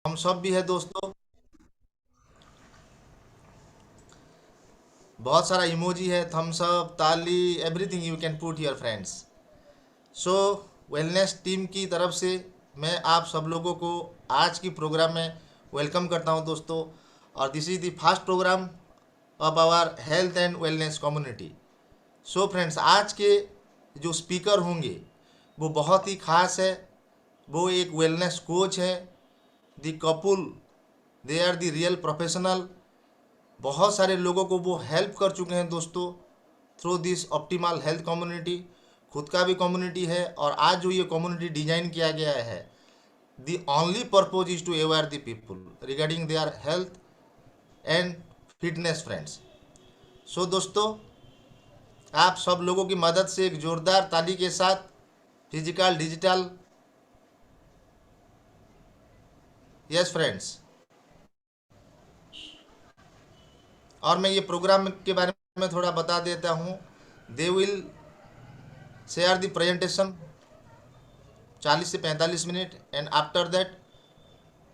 हम सब भी है दोस्तों। बहुत सारा इमोजी है, थम्स अप, ताली, everything you can put your friends. So wellness team की तरफ से मैं आप सब लोगों को आज की प्रोग्राम में वेलकम करता हूं दोस्तों। और this is the first program of our health and wellness community. So friends, आज के जो स्पीकर होंगे वो बहुत ही खास है। वो एक वेलनेस कोच है। The couple, they are the real professional. बहुत सारे लोगों को वो हेल्प कर चुके हैं दोस्तों through this optimal health community. खुद का भी कम्युनिटी है और आज जो ये कम्युनिटी डिजाइन किया गया है, the only purpose is to aware the people regarding their health and fitness friends. So दोस्तों, आप सब लोगों की मदद से एक जोरदार ताली के साथ फिजिकल डिजिटल, यस फ्रेंड्स। और मैं ये प्रोग्राम के बारे में थोड़ा बता देता हूँ। They will share the presentation 40 से 45 मिनट, एंड आफ्टर दैट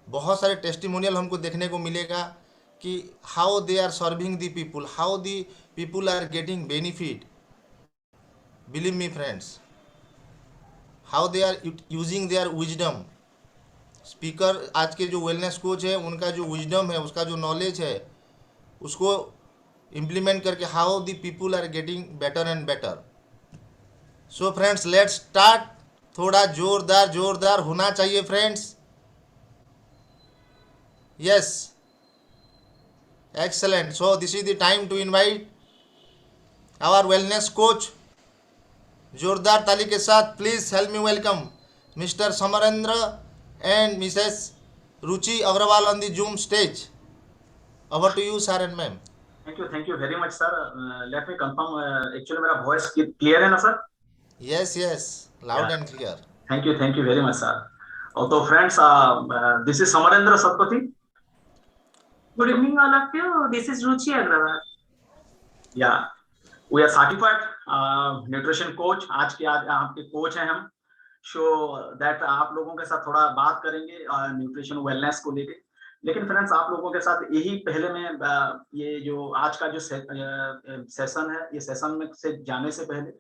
बहुत सारे टेस्टिमोनियल हमको देखने को मिलेगा कि how they are serving the people, how the people are getting benefit. Believe me friends, how they are using their wisdom. Speaker आज के जो वेलनेस कोच है, उनका जो विजडम है, उसका जो नॉलेज है, उसको इम्प्लीमेंट करके how the people are getting better and better. So friends, let's start. थोड़ा जोरदार जोरदार होना चाहिए friends. Yes, excellent. So this is the time to invite our wellness coach. जोरदार ताली के साथ please help me welcome mister Samarendra and missus Ruchi Agrawal on the Zoom stage. Over to you sir and ma'am. Thank you very much sir. Let me confirm, actually मेरा voice clear है ना sir? Yes yes, yeah, loud and clear. Thank you very much sir. और तो friends, this is Samarendra Satpathy. Good evening, all of you. This is Ruchi Agrawal. Yeah, we are certified nutrition coach. आज आपके coach हैं हम। Show that आप लोगों के साथ थोड़ा बात करेंगे न्यूट्रिशन वेलनेस को लेके। लेकिन फ्रेंड्स, आप लोगों के साथ यही पहले में ये जो आज का जो सेशन है, ये सेशन में से जाने से पहले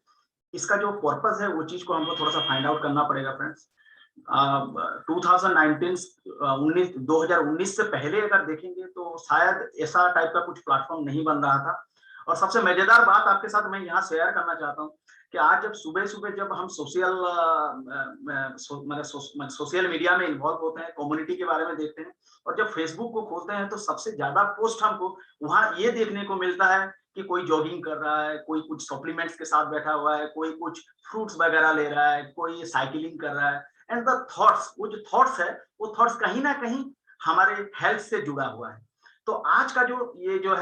इसका जो पर्पस है वो चीज को हमको थोड़ा सा फाइंड आउट करना पड़ेगा फ्रेंड्स। 2019 से पहले अगर देखेंगे तो शायद ऐसा टाइप का कुछ प्लेटफॉर्म नहीं बन रहा था। और सबसे मजेदार बात आपके साथ मैं यहाँ शेयर करना चाहता हूँ कि आज जब सुबह सुबह जब हम सोशल मीडिया में इन्वॉल्व होते हैं, कम्युनिटी के बारे में देखते हैं, और जब फेसबुक को खोलते हैं तो सबसे ज्यादा पोस्ट हमको वहां ये देखने को मिलता है कि कोई जॉगिंग कर रहा है, कोई कुछ सप्लीमेंट्स के साथ बैठा हुआ है, कोई कुछ फ्रूट्स वगैरह ले रहा है, कोई साइकिलिंग कर रहा है। एंड द थॉट्स, वो जो थॉट्स है, वो थॉट्स कहीं ना कहीं हमारे हेल्थ से जुड़ा हुआ है। तो आज का जो ये जो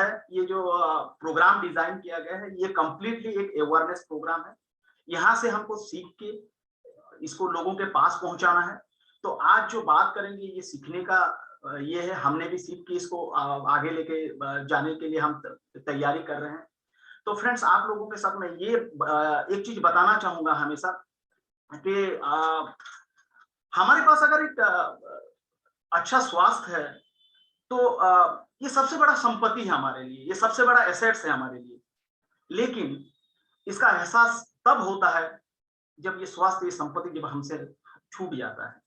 प्रोग्राम डिजाइन किया गया है, ये कंप्लीटली एक अवेयरनेस प्रोग्राम है। यहाँ से हमको सीख के इसको लोगों के पास पहुंचाना है। तो आज जो बात करेंगे ये सीखने का ये है। हमने भी सीख के इसको आगे लेके जाने के लिए हम तैयारी कर रहे हैं। तो फ्रेंड्स, आप लोगों के साथ मैं ये एक चीज बताना चाहूंगा हमेशा कि हमारे पास अगर एक अच्छा स्वास्थ्य है तो ये सबसे बड़ा संपत्ति है हमारे लिए, ये सबसे बड़ा एसेट्स है हमारे लिए। लेकिन इसका एहसास तब होता है जब ये स्वास्थ्य, ये संपत्ति जब हमसे छूट जाता है।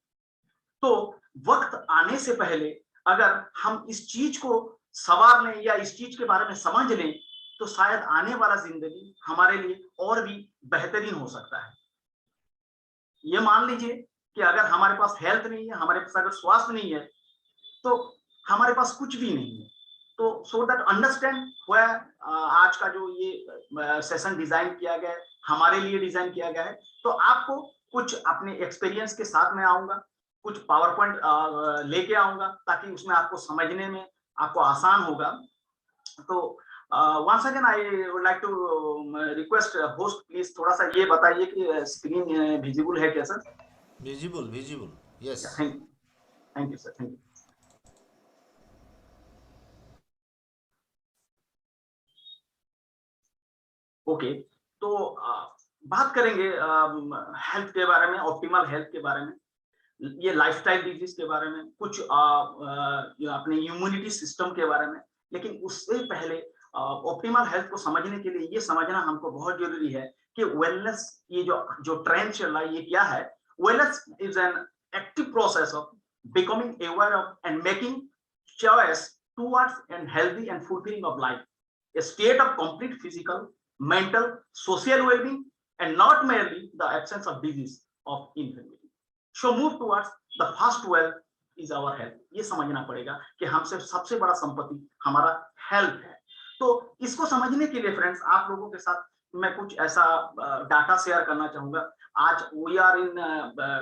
तो वक्त आने से पहले अगर हम इस चीज को संवार लें या इस चीज के बारे में समझ लें तो शायद आने वाला जिंदगी हमारे लिए और भी बेहतरीन हो सकता है। ये मान लीजिए कि अगर हमारे पास हेल्थ नहीं है, हमारे पास अगर स्वास्थ्य नहीं है, तो हमारे पास कुछ भी नहीं है। तो सो दैट अंडरस्टैंड हुआ आज का जो ये सेशन डिजाइन किया गया है, हमारे लिए डिजाइन किया गया है। तो आपको कुछ अपने एक्सपीरियंस के साथ में आऊंगा, कुछ पावर पॉइंट लेके आऊंगा ताकि उसमें आपको समझने में आपको आसान होगा। तो once again I would like to request host, please थोड़ा सा ये बताइए कि स्क्रीन विजिबल है क्या sir? Visible visible, yes. Thank you sir, thank you. Okay, तो बात करेंगे हेल्थ के बारे में, ऑप्टिमल हेल्थ के बारे में। ये लाइफस्टाइल डिजीज के बारे में, कुछ अपने इम्यूनिटी सिस्टम के बारे में। लेकिन उससे पहले ऑप्टिमल हेल्थ को समझने के लिए ये समझना हमको बहुत जरूरी है कि वेलनेस, ये जो ट्रेंड चल रहा है ये क्या है। Wellness is an active process of becoming aware of and making choice towards an healthy and fulfilling of life, a state of complete physical, mental, social well-being, and not merely the absence of disease of infirmity. So move towards the first wealth is our health. ये समझना पड़ेगा कि हमसे सबसे बड़ा संपत्ति हमारा health है। तो इसको समझने के लिए फ्रेंड्स आप लोगों के साथ मैं कुछ ऐसा डाटा शेयर करना चाहूंगा। आज we are in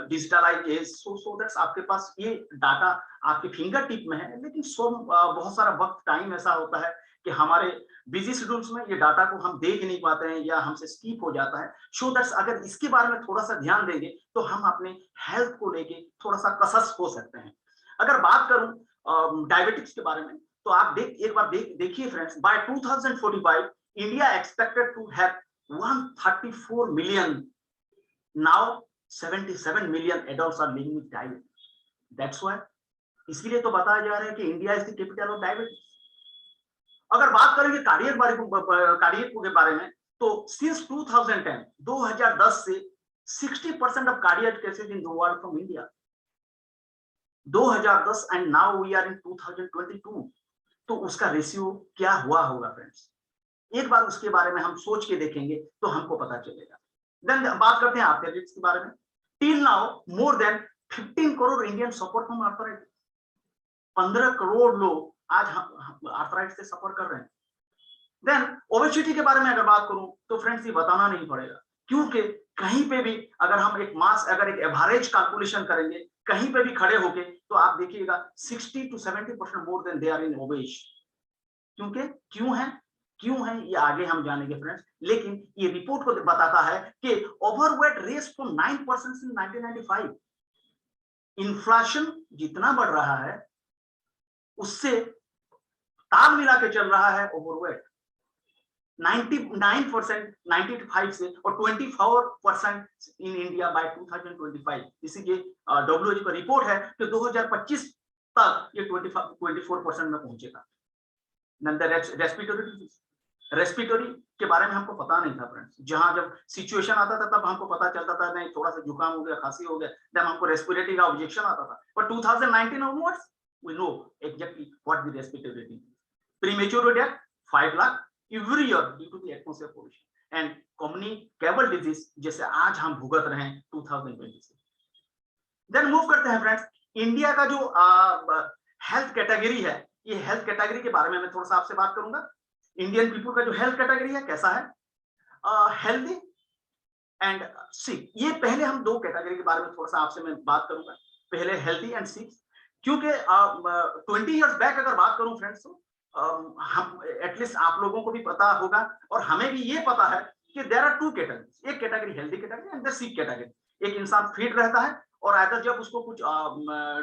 digitalize age, so that's आपके पास ये डाटा आपके फिंगर टिप में है, लेकिन बहुत सारा वक्त टाइम ऐसा होता है कि हमारे बिजी शेड्यूल्स में ये डाटा को हम देख नहीं पाते हैं या हमसे स्किप हो जाता है। सो दैट्स अगर इसके बारे में थोड़ा सा ध्यान देंगे तो हम अपने हेल्थ को लेके थोड़ा सा कसस हो सकते हैं। अगर बात करूं डायबिटिक्स के बारे में, तो आप एक बार देखिए friends, by 2045 India expected to have 134 million, now 77 million adults are living with diabetes. That's why, इसलिए तो बताया जा रहा है कि India is the capital of diabetes. अगर बात करेंगे कार्डियक के बारे में, तो सिंस 2010 से 60% of cardiac cases in the world from India, 2010 and now we are in 2022। तो उसका रेशियो क्या हुआ होगा फ्रेंड्स, एक बार उसके बारे में हम सोच के देखेंगे तो हमको पता चलेगा। देन बात करते हैं आर्थराइटिस के बारे में। Till now more than 15 crore Indian suffer from arthritis. 15 crore लोग आज आर्थराइटिस से सफर कर रहे हैं। देन ओबेसिटी के बारे में अगर बात करूं तो फ्रेंड्स ये बताना नहीं पड़ेगा, क्योंकि कहीं पे भी अगर हम एक एवरेज कैलकुलेशन करेंगे, कहीं पे भी खड़े होके, तो आप देखिएगा 60 to 70% more than they are in obese. क्योंकि क्यों है ये आगे हम जानेंगे फ्रेंड्स। लेकिन ये रिपोर्ट को बताता है कि overweight race from 9% in 1995। Inflation जितना बढ़ रहा है उससे ताल मिला के चल रहा है ओवरवेट। 99% 95 से और 24% इन इंडिया बाय 2025। इसी के WHO का रिपोर्ट है कि 2025 तक ये 24% में पहुंचेगा। रेस्पिरेटरी के बारे में हमको पता नहीं था फ्रेंड्स। जहां जब सिचुएशन आता था तब हमको पता चलता था नहीं थोड़ा सा जुकाम हो गया, खांसी हो गया, तब हमको रेस्पिरेटरी का ऑब्जेक्शन आता था। But 2019 onwards we know exactly what the respiratory disease is. Premature death 5 lakh every year due to the atmosphere pollution and communicable disease जैसे आज हम भुगत रहे हैं 2020 से। देन मूव करते हैं फ्रेंड्स, इंडिया का जो हेल्थ कैटेगरी है, ये हेल्थ कैटेगरी के बारे में मैं थोड़ा सा आपसे बात करूंगा। इंडियन पीपल का जो हेल्थ कैटेगरी है कैसा है, हेल्दी एंड सिक। ये पहले हम दो कैटेगरी के बारे में थोड़ा सा आपसे मैं बात करूंगा, पहले हेल्दी एंड सिक। क्योंकि 20 इयर्स बैक अगर बात करूं फ्रेंड्स, तो हम एटलीस्ट आप लोगों को भी पता होगा और हमें भी ये पता है कि देयर आर 2 कैटेगरी, एक category healthy category and the sick category. एक इंसान फिट रहता है और अगर जब उसको कुछ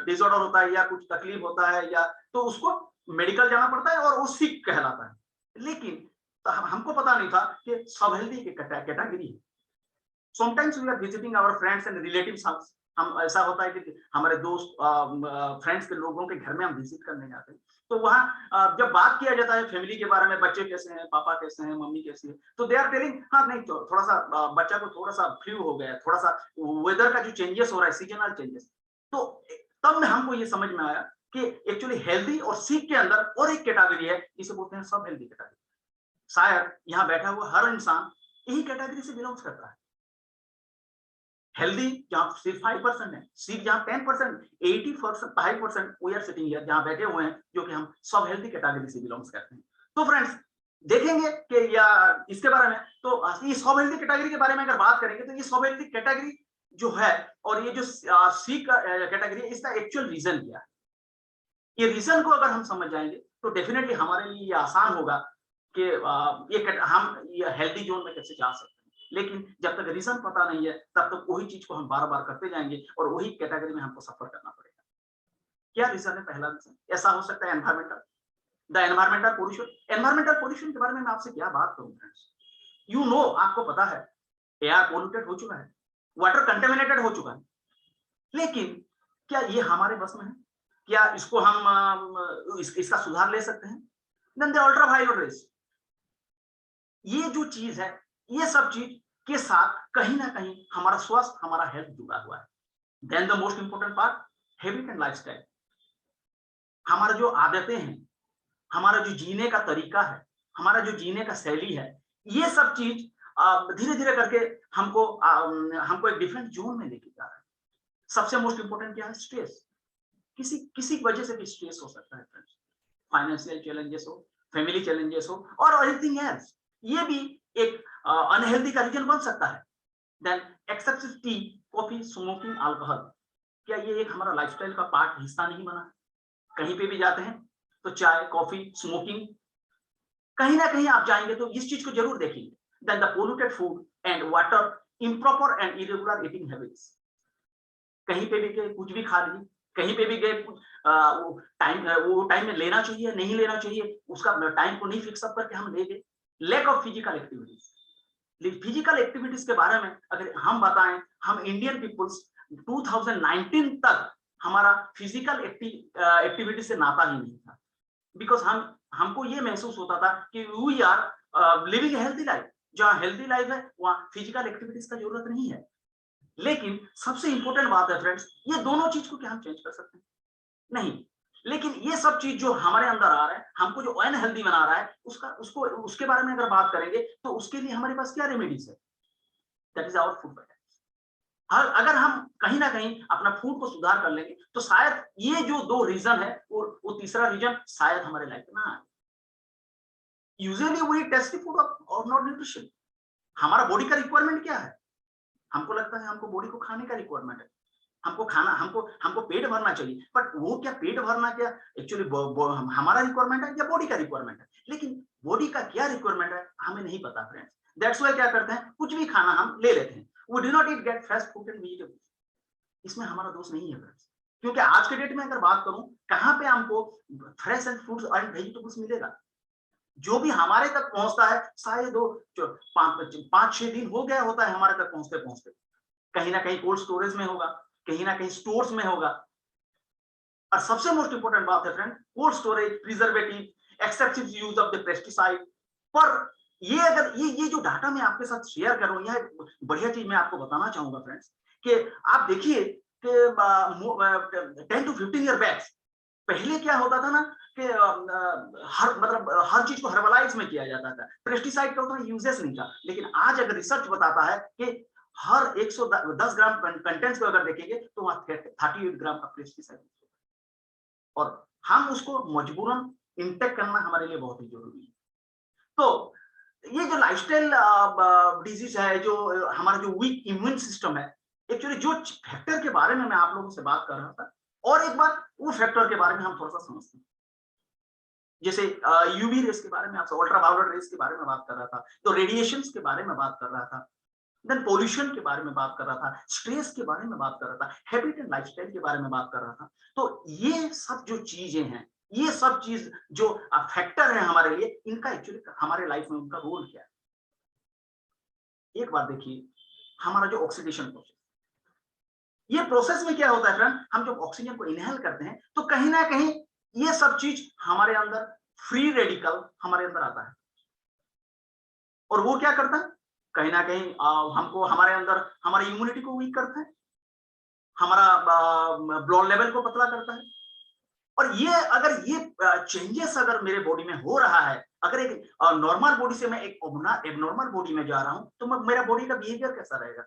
डिसऑर्डर होता है या कुछ तकलीफ होता है या तो उसको मेडिकल जाना पड़ता है और वो सिक कहलाता है। लेकिन हमको पता नहीं था कि सब हेल्दी की कैटेगरी है। Sometimes we are visiting our friends and relatives house. हम ऐसा होता है कि हमारे दोस्त फ्रेंड्स के लोगों के घर में हम विजिट करने जाते हैं, तो वहाँ जब बात किया जाता है फैमिली के बारे में, बच्चे कैसे हैं, पापा कैसे हैं, मम्मी कैसी है, तो दे आर टेलिंग हाँ नहीं तो थोड़ा सा बच्चा को थोड़ा सा फ्लू हो गया, थोड़ा सा वेदर का जो चेंजेस हो रहा है, सीजनल चेंजेस। तो तब में हमको ये समझ में आया कि एक्चुअली हेल्दी और सिक के अंदर और एक कैटेगरी है जिसे बोलते हैं सब हेल्दी कैटेगरी। शायद यहाँ बैठा हुआ हर इंसान यही कैटेगरी से बिलोंग्स करता है। हेल्दी जहां सिर्फ 5% है, सिक जहां 10%, 85% वी आर सिटिंग हियर जहां बैठे हुए हैं जो कि हम सब हेल्दी कैटेगरी से बिलोंग्स करते हैं। तो फ्रेंड्स देखेंगे कि या इसके बारे में, तो ये सब हेल्दी कैटेगरी के बारे में अगर बात करेंगे तो ये सब हेल्दी कैटेगरी जो है और ये जो सिक कैटेगरी है, इसका एक्चुअल रीजन क्या है। ये रीजन को अगर हम समझ जाएंगे तो डेफिनेटली हमारे लिए ये आसान होगा कि हम ये हेल्दी जोन में कैसे जा सकते हैं। लेकिन जब तक रीजन पता नहीं है तब तक वही चीज को हम बार बार करते जाएंगे और वही कैटेगरी में हमको सफर करना पड़ेगा। क्या रीजन है? पहला रीजन ऐसा हो सकता है environmental, the environmental pollution. Environmental pollution के बारे में मैं आपसे क्या बात करूं फ्रेंड्स, यू नो आपको पता है एयर पोल्यूटेड हो चुका है, वाटर कंटेमिनेटेड हो चुका है, लेकिन क्या ये हमारे बस में है? क्या इसको हम इसका सुधार ले सकते हैं? देन द अल्ट्रावायलेट रेस, ये जो चीज है, ये सब चीज के साथ कहीं ना कहीं हमारा स्वास्थ्य, हमारा हेल्थ जुड़ा हुआ है। Then the most important part, habit and lifestyle. हमारा जो आदतें हैं, हमारा जो जीने का तरीका है, हमारा जो जीने का शैली है, ये सब चीज धीरे धीरे करके हमको एक डिफरेंट जोन में लेके जा रहा है। सबसे मोस्ट इंपोर्टेंट क्या है? स्ट्रेस। किसी किसी वजह से भी स्ट्रेस हो सकता है फ्रेंड्स, फाइनेंशियल चैलेंजेस हो, फैमिली चैलेंजेस हो, और एनीथिंग एल्स, ये भी एक अनहेल्दी का रीजन बन सकता है। Then excessive tea, coffee, smoking, alcohol, क्या ये एक हमारा लाइफस्टाइल का पार्ट, हिस्सा नहीं बना? कहीं पे भी जाते हैं तो चाय, कॉफी, स्मोकिंग, कहीं ना कहीं आप जाएंगे तो इस चीज को जरूर देखेंगे। Then the polluted food and water, improper and irregular eating habits, कहीं पे भी गए कुछ भी खा लिए, कहीं पे भी गए वो टाइम में लेना चाहिए, नहीं लेना चाहिए, उसका टाइम को नहीं फिक्स अप करके हम ले गए। Lack of physical activities, physical activities के बारे में अगर हम बताएं, हम इंडियन पीपुल्स 2019 तक हमारा फिजिकल एक्टिविटी से नाता ही नहीं था, बिकॉज हमको ये महसूस होता था कि we are living healthy life. जहाँ हेल्थी लाइफ है वहाँ फिजिकल एक्टिविटीज का जरूरत नहीं है। लेकिन सबसे इंपॉर्टेंट बात है फ्रेंड्स, ये दोनों चीज को क्या हम चेंज कर सकते हैं? नहीं। लेकिन ये सब चीज जो हमारे अंदर आ रहा है, हमको जो अनहेल्दी बना रहा है, उसके बारे में अगर बात करेंगे तो उसके लिए हमारे पास क्या रेमेडीज है? That is our food. अगर हम कहीं ना कहीं अपना फूड को सुधार कर लेंगे तो शायद ये जो दो रीजन है वो तीसरा रीजन शायद हमारे लाइफ में ना आए। यूजुअली वी टेस्ट फूड और नॉट न्यूट्रिशन। हमारा बॉडी का रिक्वायरमेंट क्या है? हमको लगता है हमको बॉडी को खाने का रिक्वायरमेंट है, हमको पेट भरना चाहिए, बट वो क्या पेट भरना क्या एक्चुअली हमारा रिक्वायरमेंट है या बॉडी का रिक्वायरमेंट है? लेकिन बॉडी का क्या रिक्वायरमेंट है हमें नहीं पता फ्रेंड्स। दैट्स व्हाई क्या करते हैं, कुछ भी खाना हम ले लेते हैं। We do not eat get fresh fruit and vegetables. इसमें हमारा दोष नहीं है फ्रेंड्स, क्योंकि आज के डेट में अगर बात करूं, कहां पे हमको fresh and fruits and vegetables मिलेगा? जो भी हमारे तक पहुंचता है शायद 5-6 दिन हो गया होता है हमारे तक पहुंचते पहुंचते। कहीं ना कहीं कोल्ड स्टोरेज में होगा, कहीं ना कहीं स्टोर्स में होगा। और सबसे मोस्ट इंपोर्टेंट बात है friend, cold storage, preservative, excessive use of the pesticide. पर ये अगर ये जो डाटा मैं आपके साथ शेयर कर रहा हूं, यह बढ़िया चीज मैं आपको बताना चाहूंगा फ्रेंड्स, कि आप देखिए कि 10 to 15 ईयर बैक पहले क्या होता था ना कि हर चीज को हर्बलाइज में किया जाता था, पेस्टिसाइड का उतना यूजेस नहीं था। लेकिन आज अगर रिसर्च बताता है कि हर 110 ग्राम कंटेंट्स को अगर देखेंगे तो वहां 38 ग्राम का पेस्टिसाइड, और हम उसको मजबूरन इंटेक करना हमारे लिए बहुत ही जरूरी है। तो ये जो लाइफस्टाइल डिजीज है, जो हमारा जो वीक इम्यून सिस्टम है, एक्चुअली जो फैक्टर के बारे में मैं आप लोगों से बात कर रहा था, और एक बार वो फैक्टर के बारे में हम थोड़ा सा समझते हैं। जैसे यूवी रेस के बारे में, आपसे अल्ट्रावायलेट रेस के बारे में बात कर रहा था, तो रेडिएशंस के बारे में बात कर रहा था, देन पोल्यूशन के बारे में बात कर रहा था, स्ट्रेस के बारे में बात कर रहा था, हैबिट एंड लाइफस्टाइल के बारे में बात कर रहा था। तो ये सब जो चीजें हैं, ये सब चीज जो फैक्टर है हमारे लिए, इनका एक्चुअली हमारे लाइफ में उनका रोल क्या है? एक बार देखिए, हमारा जो ऑक्सीडेशन प्रोसेस, ये प्रोसेस में क्या होता है फ्रेंड, हम जब ऑक्सीजन को इनहेल करते हैं तो कहीं ना कहीं ये सब चीज हमारे अंदर, फ्री रेडिकल हमारे अंदर आता है, और वो क्या करता है, कहीं ना कहीं हमको हमारे अंदर हमारी इम्यूनिटी को वीक करता है, हमारा ब्लड लेवल को पतला करता है। और ये अगर ये चेंजेस अगर मेरे बॉडी में हो रहा है, अगर एक नॉर्मल बॉडी से मैं एक एबनॉर्मल बॉडी में जा रहा हूं, तो मेरा बॉडी का बिहेवियर कैसा रहेगा?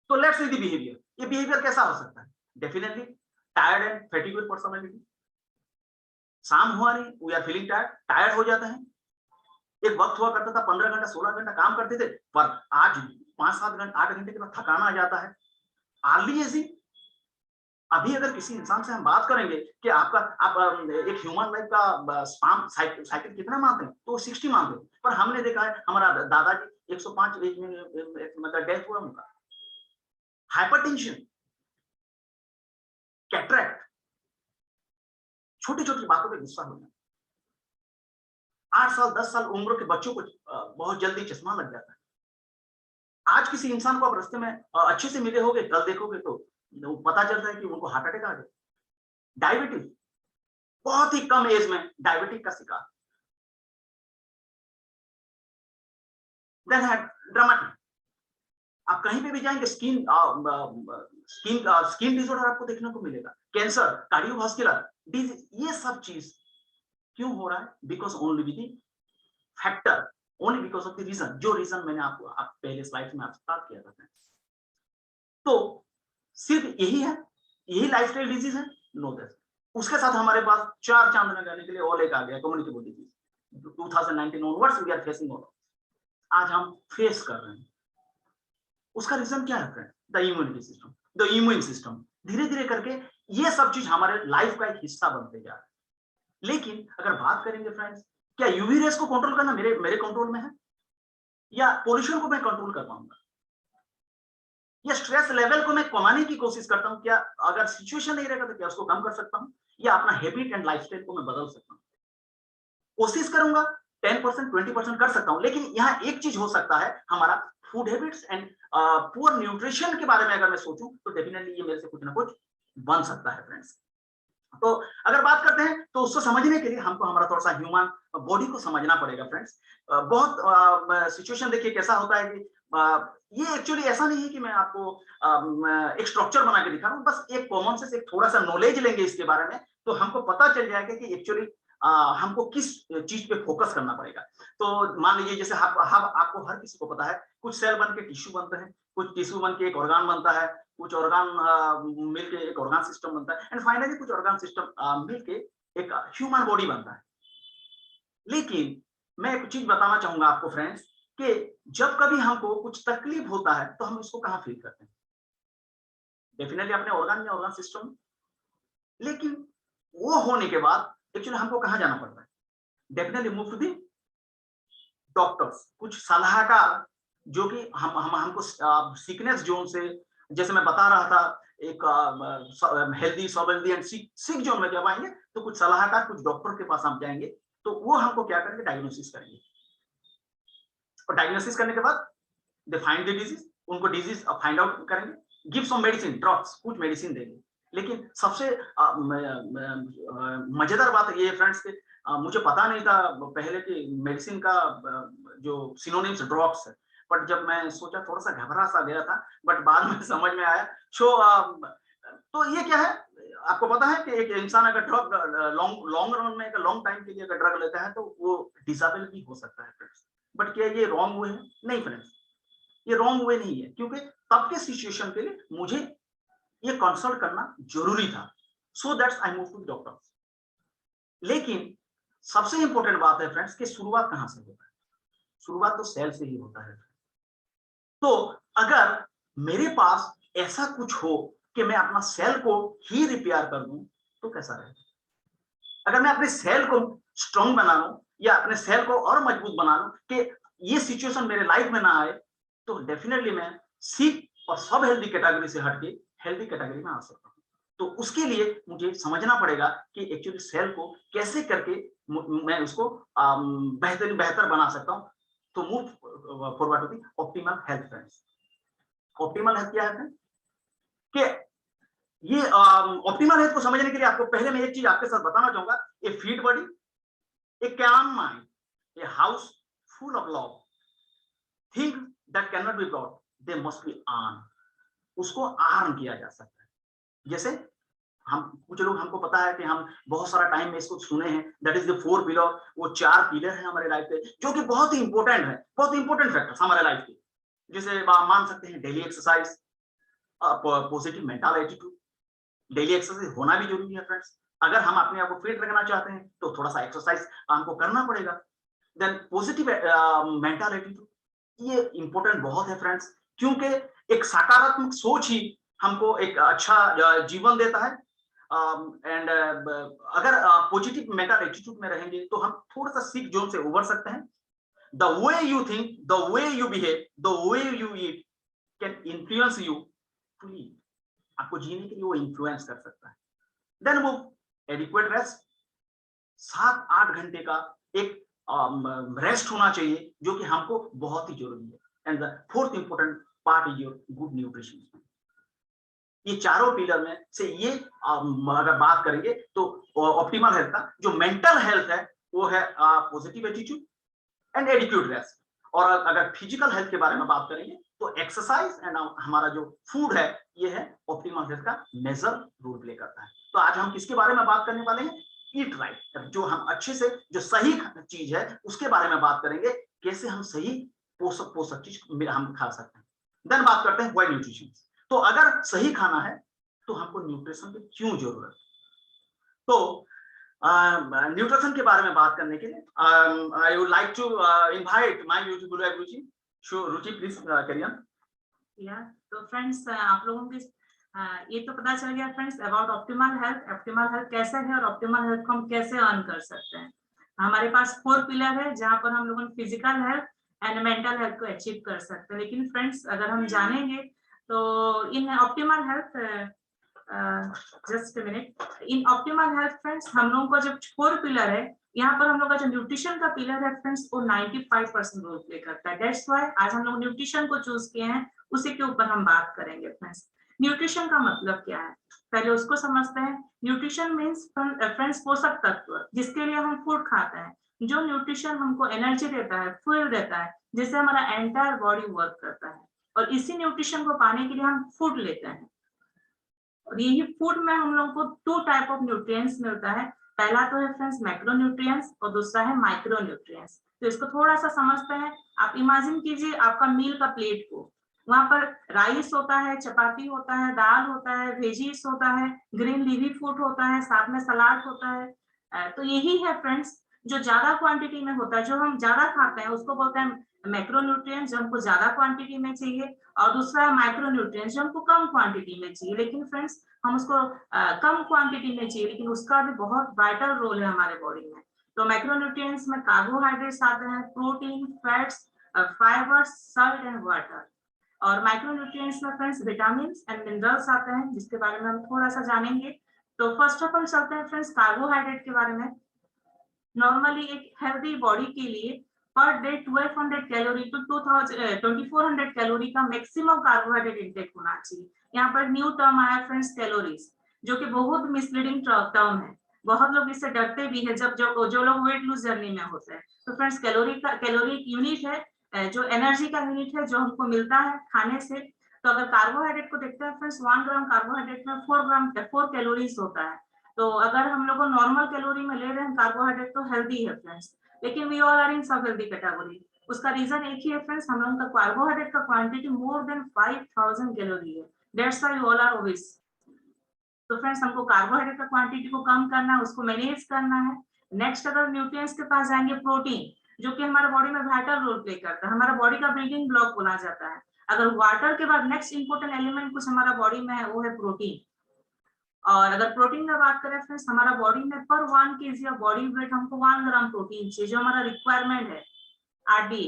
तो लेट्स सी द बिहेवियर। ये बिहेवियर कैसा हो सकता है? Definitely tired and fatigued personality. शाम हुआ नहीं, वी आर फीलिंग टायर्ड हो जाता है। एक वक्त हुआ करता था 15 घंटा 16 घंटा काम करते थे, पर आज 5-7 घंटे 8 घंटे के बाद थकान आ जाता है। Early ageing. अभी अगर किसी इंसान से हम बात करेंगे कि आप एक ह्यूमन लाइफ का स्पाम साइकिल कितना मानते हैं, तो 60 मानते हैं, पर हमने देखा है हमारा दादाजी 105 एज में मतलब डेथ हुआ उनका। हाइपरटेंशन, कैटरैक्ट, छोटी छोटी बातों पे गुस्सा हो जाना। 8 साल 10 साल उम्र के बच्चों को बहुत जल्दी चश्मा लग जाता है। आज किसी इंसान को आप रास्ते में अच्छे से मिले होगे, कल देखोगे तो तो पता चलता है कि उनको हार्ट अटैक आ गया, डायबिटीज, बहुत ही कम एज में डायबिटीज का शिकार, देन है ड्रामेटिक। आप कहीं पे भी जाएंगे स्किन डिसऑर्डर आपको देखने को मिलेगा, कैंसर, कार्डियोवास्कुलर डिजीज, ये सब चीज क्यों हो रहा है? Because only with the factor, only because of the reason, जो रीजन मैंने आपको पहले स्लाइड में आपसे बात किया था। तो सिर्फ यही है, यही लाइफस्टाइल डिजीज है? Know that. उसके साथ हमारे पास 4 चांद लगाने के लिए और एक आ गया, communicable disease. 2019 onwards we are facing all, आज हम फेस कर रहे हैं। उसका रीजन क्या है friend? The immunity system, the immune system. धीरे धीरे करके ये सब चीज हमारे लाइफ का एक हिस्सा बनते जा रहा है। लेकिन अगर बात करेंगे फ्रेंड्स, क्या यूवी रेस को कंट्रोल करना मेरे कंट्रोल में है? या पोल्यूशन को मैं कंट्रोल कर पाऊंगा? या स्ट्रेस लेवल को मैं कमाने की कोशिश करता हूं, क्या अगर सिचुएशन नहीं रहेगा तो क्या उसको कम कर सकता हूं? या अपना हैबिट एंड लाइफस्टाइल को मैं बदल सकता हूं? कोशिश करूंगा, 10% 20% कर सकता हूं। लेकिन यहाँ एक चीज हो सकता है, हमारा food habits and poor nutrition के बारे में अगर मैं सोचूं तो डेफिनेटली ये मेरे से कुछ ना कुछ बन सकता है फ्रेंड्स। तो अगर बात करते हैं तो उसको समझने के लिए हमको हमारा थोड़ा सा ह्यूमन बॉडी को समझना पड़ेगा फ्रेंड्स। बहुत सिचुएशन देखिए कैसा होता है कि ये एक्चुअली ऐसा नहीं है कि मैं आपको एक स्ट्रक्चर बना के दिखा रहा हूँ, बस एक कॉमन सेंस, एक थोड़ा सा नॉलेज लेंगे इसके बारे में तो हमको पता चल जाएगा कि एक्चुअली हमको किस चीज पे फोकस करना पड़ेगा। तो मान लीजिए जैसे आपको हर किसी को पता है, कुछ सेल बन के टिश्यू बनते हैं, कुछ टिश्यू बन के एक ऑर्गन बनता है, कुछ ऑर्गन मिलके एक ऑर्गन सिस्टम बनता है, एंड फाइनली कुछ ऑर्गन सिस्टम मिलके एक ह्यूमन बॉडी बनता है। लेकिन मैं एक चीज बताना चाहूंगा आपको फ्रेंड्स कि जब कभी हमको कुछ तकलीफ होता है तो हम इसको कहाँ फील करते हैं? डेफिनेटली अपने ऑर्गन या ऑर्गन सिस्टम। लेकिन वो होने के बाद एक्चुअली हमको कहाँ जाना पड़ता है? Definitely move to the doctors, कुछ सलाहकार जो कि हमको सिकनेस जोन से, जैसे मैं बता रहा था, एक हेल्दी सॉवेल्दी एंड सिक जोन में जब आएंगे तो कुछ सलाहकार, कुछ डॉक्टर के पास हम जाएंगे तो वो हमको क्या करेंगे? डायग्नोसिस करेंगे। और डायग्नोसिस करने के बाद दे फाइंड द डिजीज, उनको डिजीज फाइंड आउट करेंगे, गिव सम मेडिसिन, ड्रग्स, कुछ मेडिसिन देंगे। लेकिन सबसे मजेदार बात ये है फ्रेंड्स कि मुझे पता नहीं था पहले कि मेडिसिन का जो सिनोनिम्स ड्रग्स है, बट जब मैं सोचा थोड़ा सा घबरा सा गया था, बट बाद में समझ में आया। तो ये क्या है, आपको पता है कि एक इंसान अगर ड्रग लॉन्ग रन में, लॉन्ग टाइम के लिए अगर ड्रग लेता है तो वो डिसेबल भी हो सकता है फ्रेंड्स। बट क्या ये रॉन्ग वे है? नहीं फ्रेंड्स, ये रॉन्ग वे नहीं है, क्योंकि तब के सिचुएशन के लिए मुझे ये कंसल्ट करना जरूरी था। So that's I move to doctor. लेकिन सबसे इंपॉर्टेंट बात है फ्रेंड्स कि शुरुआत कहां से होता है? शुरुआत तो सेल से ही होता है। तो अगर मेरे पास ऐसा कुछ हो कि मैं अपना सेल को ही रिपेयर कर दूं तो कैसा रहेगा? अगर मैं अपने सेल को स्ट्रांग बना लूं या अपने सेल को और मजबूत बना लूं कि ये सिचुएशन मेरे लाइफ में ना आए, तो डेफिनेटली मैं सिक और सब हेल्दी कैटेगरी से हटके हेल्दी कैटेगरी में आ सकता हूं। तो उसके लिए मुझे समझना पड़ेगा कि एक्चुअली सेल को कैसे करके मैं उसको बेहतर बना सकता हूं। तो move forward to the optimal health friends. Optimal health क्या है कि ये ऑप्टिमल हेल्थ को समझने के लिए आपको पहले मैं एक चीज आपके साथ बताना चाहूंगा। A fit body, a calm mind, a house full of love, things that cannot be bought, they must be earned. उसको अर्न किया जा सकता है। जैसे हम कुछ लोग, हमको पता है कि हम बहुत सारा टाइम में इसको सुने हैं, दैट इज द 4 पिलर। वो 4 पिलर है हमारे लाइफ के जो कि बहुत ही इंपॉर्टेंट है, बहुत इंपॉर्टेंट फैक्टर्स हमारे लाइफ के। जैसे मान सकते हैं daily exercise, positive mental attitude. Daily exercise होना भी जरूरी है फ्रेंड्स। अगर हम अपने आप को फिट रखना चाहते हैं तो थोड़ा सा एक्सरसाइज हमको करना पड़ेगा। देन पॉजिटिव मेंटल एटीट्यूड, ये इंपॉर्टेंट बहुत है फ्रेंड्स, क्योंकि एक सकारात्मक सोच ही हमको एक अच्छा जीवन देता है। एंड अगर पॉजिटिव मेंटल एटीट्यूड में रहेंगे तो हम थोड़ा सा सिक जोन से उबर सकते हैं। The way you think, the way you behave, the way you eat can influence you to live. आपको जीने के लिए वो इन्फ्लुएंस कर सकता है। देन वो एडिक्वेट रेस्ट, 7-8 घंटे का एक रेस्ट होना चाहिए जो कि हमको बहुत ही जरूरी है। And the fourth important part is your good nutrition. ये चारों पिलर में से ये अगर बात करेंगे तो ऑप्टिमल हेल्थ का जो मेंटल हेल्थ है वो है positive attitude and adequate rest. और अगर फिजिकल हेल्थ के बारे में बात करेंगे तो एक्सरसाइज एंड हमारा जो फूड है ये है ऑप्टिमल हेल्थ का मेजर रोल प्ले करता है। तो आज हम किसके बारे में बात करने वाले हैं? ईट राइट, जो हम अच्छे से जो सही चीज है उसके बारे में बात करेंगे, कैसे हम सही पोषक चीज हम खा सकते हैं। देन बात करते हैं व्हाई न्यूट्रिशन। तो अगर सही खाना है तो हमको न्यूट्रिशन की क्यों जरूरत है? तो न्यूट्रिशन के बारे में बात करने के लिए I would like to invite my beautiful Ruchi. So Ruchi please carry on. या तो फ्रेंड्स आप लोगों को ये तो पता चल गया friends about optimal health. Optimal health कैसे है और ऑप्टिमल हेल्थ को हम कैसे अर्न कर सकते हैं। हमारे पास 4 पिलर है जहां पर हम लोगों physical health and mental health को अचीव कर सकते हैं। लेकिन फ्रेंड्स अगर हम जानेंगे तो in optimal health just a minute, in optimal health friends हम लोगों का जो 4 पिलर है यहाँ पर हम लोग का जो न्यूट्रिशन का पिलर है फ्रेंड्स वो 95% रोल प्ले करता है। दैट्स व्हाई आज हम लोग न्यूट्रिशन को चूज किए हैं, उसी के ऊपर हम बात करेंगे फ्रेंड्स। न्यूट्रिशन का मतलब क्या है पहले उसको समझते हैं। न्यूट्रिशन मीन्स फ्रेंड्स पोषक तत्व जिसके लिए हम फूड खाते हैं, जो न्यूट्रिशन हमको एनर्जी देता है, फ्यूल देता है, जिससे हमारा एंटायर बॉडी वर्क करता है। और इसी न्यूट्रिशन को पाने के लिए हम फूड लेते हैं। और यही फूड में हम लोग को 2 टाइप ऑफ न्यूट्रिएंट्स मिलता है। पहला तो है फ्रेंड्स मैक्रो न्यूट्रिएंट्स और दूसरा है माइक्रो न्यूट्रिएंट्स। तो इसको थोड़ा सा समझते हैं। आप इमेजिन कीजिए आपका मील का प्लेट को, वहां पर राइस होता है, चपाती होता है, दाल होता है, वेजीज होता है, ग्रीन लीवी फूड होता है, साथ में सलाद होता है। तो यही है फ्रेंड्स जो ज्यादा क्वांटिटी में होता है, जो हम ज्यादा खाते हैं उसको बोलते हैं मैक्रो न्यूट्रिएंट्स जो हमको ज्यादा क्वांटिटी में चाहिए, और दूसरा है माइक्रो न्यूट्रिएंट्स जो हमको कम क्वांटिटी में चाहिए। लेकिन फ्रेंड्स हम उसको कम क्वांटिटी में चाहिए लेकिन उसका भी बहुत वाइटल रोल है हमारे बॉडी में। तो माइक्रो न्यूट्रिएंट्स में कार्बोहाइड्रेट्स आते हैं, protein, fats, fibres, salt and water. और माइक्रो न्यूट्रिएंट्स में फ्रेंड्स विटामिन एंड मिनरल्स आते हैं जिसके बारे में हम थोड़ा सा जानेंगे। तो फर्स्ट ऑफ ऑल चलते हैं फ्रेंड्स कार्बोहाइड्रेट के बारे में। नॉर्मली एक हेल्दी बॉडी के लिए per day 1200 calorie to 2400 calorie का मैक्सिमम कार्बोहाइड्रेट इंटेक होना चाहिए। यहाँ पर न्यू टर्म आया फ्रेंड्स कैलोरीज, जो कि बहुत मिसलीडिंग टर्म है। बहुत लोग इससे डरते भी है जब जो लोग वेट लूज जर्नी में होते हैं। तो फ्रेंड्स कैलोरी एक यूनिट है जो एनर्जी का यूनिट है जो हमको मिलता है खाने से। तो अगर कार्बोहाइड्रेट को देखते हैं फ्रेंड्स 1 ग्राम कार्बोहाइड्रेट में 4 कैलोरीज होता है। तो अगर हम लोग नॉर्मल कैलोरी में ले रहे हैं कार्बोहाइड्रेट तो हेल्दी है फ्रेंड्स, लेकिन वी ऑल आर इन सब हेल्दी कैटेगरी। उसका रीजन एक ही है फ्रेंड्स, हम लोगों का कार्बोहाइड्रेट का क्वांटिटी मोर देन 5000 कैलोरी है। That's why we all are obese. तो फ्रेंड्स हमको कार्बोहाइड्रेट का क्वांटिटी को कम करना है, उसको मैनेज करना है। नेक्स्ट अगर न्यूट्रिएंट्स के पास जाएंगे, प्रोटीन जो कि हमारे बॉडी में वाइटल रोल प्ले करता है, हमारा बॉडी का बिल्डिंग ब्लॉक बोला जाता है। अगर वाटर के बाद नेक्स्ट इंपोर्टेंट एलिमेंट कुछ हमारा बॉडी में है वो है प्रोटीन। और अगर प्रोटीन का बात करें फ्रेंड्स, हमारा बॉडी में पर 1 kg ऑफ बॉडी वेट हमको 1 ग्राम प्रोटीन चाहिए, जो हमारा रिक्वायरमेंट है RDA।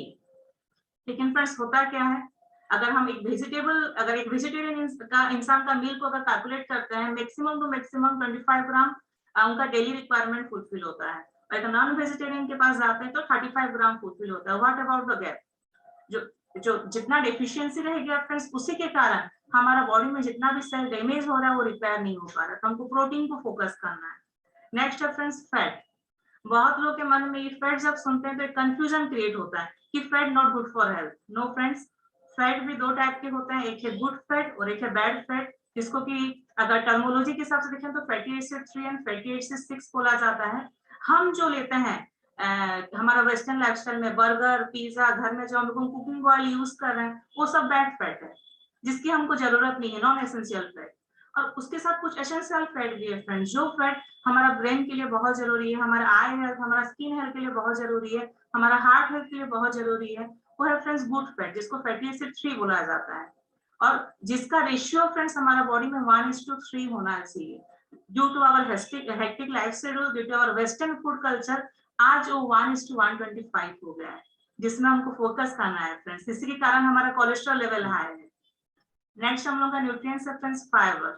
लेकिन फ्रेंड्स होता क्या है, अगर हम एक वेजिटेरियन का इंसान का मील को अगर कैलकुलेट करते हैं, मैक्सिमम टू मैक्सिमम 25 ग्राम उनका डेली रिक्वायरमेंट फुलफिल होता है। और अगर नॉन वेजिटेरियन के पास जाते हैं तो 35 ग्राम फुलफिल होता है। What about the gap? जो जितना डेफिशिएंसी रहेगी फ्रेंड्स, उसी के कारण हमारा बॉडी में जितना भी सेल डैमेज हो रहा है वो रिपेयर नहीं हो पा रहा है। तो हमको प्रोटीन को फोकस करना है। नेक्स्ट है फ्रेंड्स फैट। बहुत लोग के मन में ये फैट जब सुनते हैं तो एक कंफ्यूजन क्रिएट होता है कि fat not good for health. No friends, fat भी 2 टाइप के होते हैं, एक है गुड फैट और एक है बैड फैट, जिसको कि अगर टर्मोलॉजी के हिसाब से देखें तो fatty acid 3 and fatty acid 6 बोला जाता है। हम जो लेते हैं हमारा वेस्टर्न लाइफस्टाइल में बर्गर, पिज्जा, घर में जो हम लोग कुकिंग ऑयल यूज कर रहे हैं वो सब बैड फैट है जिसकी हमको जरूरत नहीं है, नॉन एसेंशियल फैट। और उसके साथ कुछ एसेंशियल फैट भी है फ्रेंड्स, जो फैट हमारा ब्रेन के लिए बहुत जरूरी है, हमारा आई हेल्थ, हमारा स्किन हेल्थ के लिए बहुत जरूरी है, हमारा हार्ट हेल्थ के लिए बहुत जरूरी है, वो है फ्रेंड्स गुड फैट, जिसको फैटी एसिड 3 बोला जाता है। और जिसका रेशियो फ्रेंड्स हमारा बॉडी में 1:3 होना चाहिए। Due to our hectic life schedule, due to our western food culture, आज वो 1:125 हो गया है, जिसमें हमको फोकस करना है फ्रेंड्स। इसी के कारण हमारा कोलेस्ट्रॉल लेवल हाई है। नेक्स्ट हम लोग का न्यूट्रिएंट्स है फ्रेंड्स फाइबर,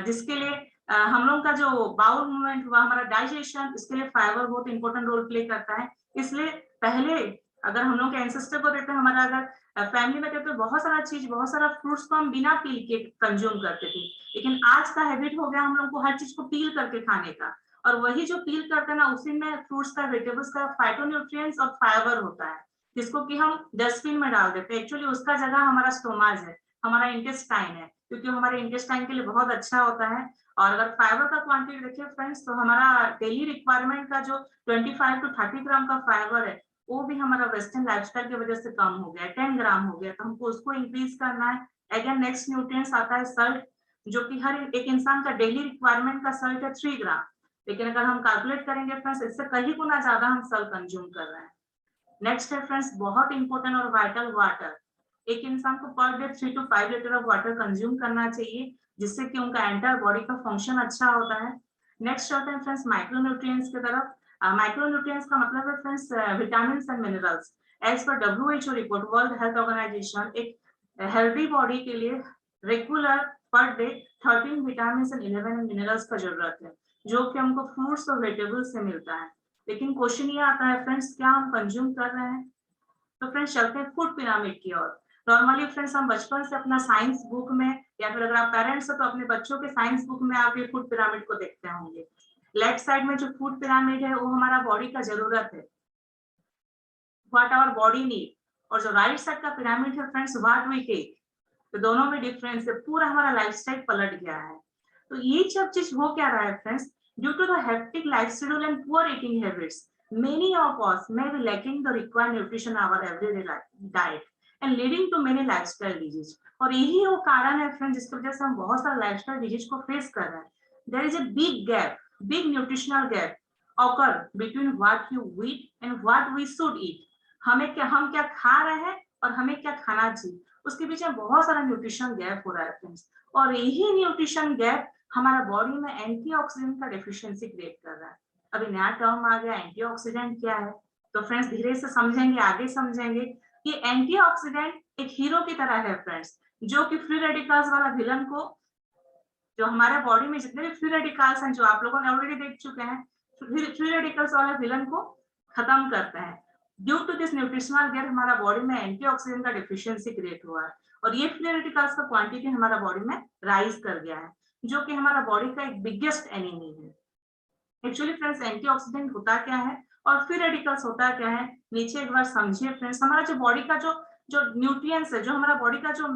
जिसके लिए हम लोग का जो बाउल मूवमेंट हुआ, हमारा डाइजेशन, इसके लिए फाइबर बहुत इंपॉर्टेंट रोल प्ले करता है। इसलिए पहले अगर हम लोग के एंसेस्टर को देखते हैं, हमारा अगर फैमिली में कहते हैं बहुत सारा चीज, बहुत सारा फ्रूट्स को हम बिना पील के कंज्यूम करते थे, लेकिन आज का हैबिट हो गया हम लोग को हर चीज को पील करके खाने का। और वही जो पील करते हैं ना, उसी में फ्रूट्स का, वेजिटेबल्स का फाइटोन्यूट्रिएंट्स और फाइबर होता है, जिसको कि हम डस्टबिन में डाल देते हैं। एक्चुअली उसका जगह हमारा स्टोमाज है, हमारा इंटेस्टाइन है, क्योंकि हमारे इंटेस्टाइन के लिए बहुत अच्छा होता है। और अगर फाइबर का क्वांटिटी देखिए फ्रेंड्स, तो हमारा डेली रिक्वायरमेंट का जो 25 to 30 ग्राम का फाइबर है, वो भी हमारा वेस्टर्न लाइफस्टाइल की वजह से कम हो गया है, 10 ग्राम हो गया, तो हमको उसको इंक्रीज करना है। अगेन नेक्स्ट न्यूट्रिएंट्स आता है सल्ट, जो कि हर एक इंसान का डेली रिक्वायरमेंट का सल्ट है 3 ग्राम, लेकिन अगर हम कैलकुलेट करेंगे फ्रेंड्स, इससे कहीं गुना ज्यादा हम सल्ट कंज्यूम कर रहे हैं। नेक्स्ट है फ्रेंड्स, बहुत इंपॉर्टेंट और वाइटल, वाटर। एक इंसान को per day 3 to 5 litre of water consume करना चाहिए, जिससे कि उनका एंटायर बॉडी का फंक्शन अच्छा होता है। नेक्स्ट आते हैं फ्रेंड्स माइक्रोन्यूट्रिएंट्स की तरफ। माइक्रोन्यूट्रिएंट्स का मतलब है friends vitamins and minerals. As per WHO report, world health organisation, एक हेल्दी बॉडी के लिए regular per day 13 vitamins and 11 minerals का जरूरत है, जो कि हमको फ्रूट्स और वेजिटेबल्स से मिलता है। लेकिन क्वेश्चन ये आता है फ्रेंड्स, क्या हम कंज्यूम कर रहे हैं? तो फ्रेंड्स चलते हैं फूड पिरामिड की ओर। नॉर्मली फ्रेंड्स हम बचपन से अपना साइंस बुक में, या फिर अगर आप पेरेंट्स हो तो अपने बच्चों के साइंस बुक में आप ये फूड पिरामिड को देखते होंगे। लेफ्ट साइड में जो फूड पिरामिड है वो हमारा बॉडी का जरूरत है, व्हाट आवर बॉडी नीड, और जो राइट साइड का पिरामिड है फ्रेंड्स, व्हाट वी टेक। तो दोनों में डिफरेंस है, पूरा हमारा लाइफस्टाइल पलट गया है। तो ये सब चीज हो क्या रहा है friends, due to the hectic life schedule and poor eating habits, many of us may be lacking the required nutrition in our everyday diet and leading to many lifestyle diseases। और यही वो कारण है फ्रेंड्स, जिसकी वजह से हम बहुत सारे लाइफस्टाइल डिजीज को फेस कर रहे हैं। There is a big gap, big nutritional gap occur between what you eat and what we should eat। हम क्या खा रहे हैं और हमें क्या खाना चाहिए, उसके बीच में बहुत सारा न्यूट्रिशन गैप हो रहा है फ्रेंड्स। और यही न्यूट्रिशन गैप हमारा बॉडी में एंटीऑक्सीडेंट का डेफिशिएंसी क्रिएट कर रहा है। अभी नया टर्म आ गया, एंटीऑक्सीडेंट क्या है? तो फ्रेंड्स धीरे से समझेंगे, आगे समझेंगे कि एंटीऑक्सीडेंट एक हीरो की तरह है फ्रेंड्स, जो कि फ्री रेडिकल्स वाला विलन को, जो हमारे बॉडी में जितने भी फ्री रेडिकल्स हैं, जो आप लोगों ने ऑलरेडी देख चुके हैं, फ्री रेडिकल्स वाला विलन को खत्म करते हैं। Due to this nutritional gap हमारा बॉडी में एंटीऑक्सीडेंट का डेफिशिएंसी क्रिएट हुआ है, और ये फ्री रेडिकल्स का क्वांटिटी हमारा बॉडी में राइज कर गया है, जो कि हमारा बॉडी का एक बिगेस्ट एनिमी है। एक्चुअली फ्रेंड्स एंटीऑक्सीडेंट होता क्या है और फ्री रेडिकल्स होता क्या है, नीचे एक बार समझिए फ्रेंड्स। हमारा जो बॉडी का जो न्यूट्रिएंट्स है, जो हमारा बॉडी का जो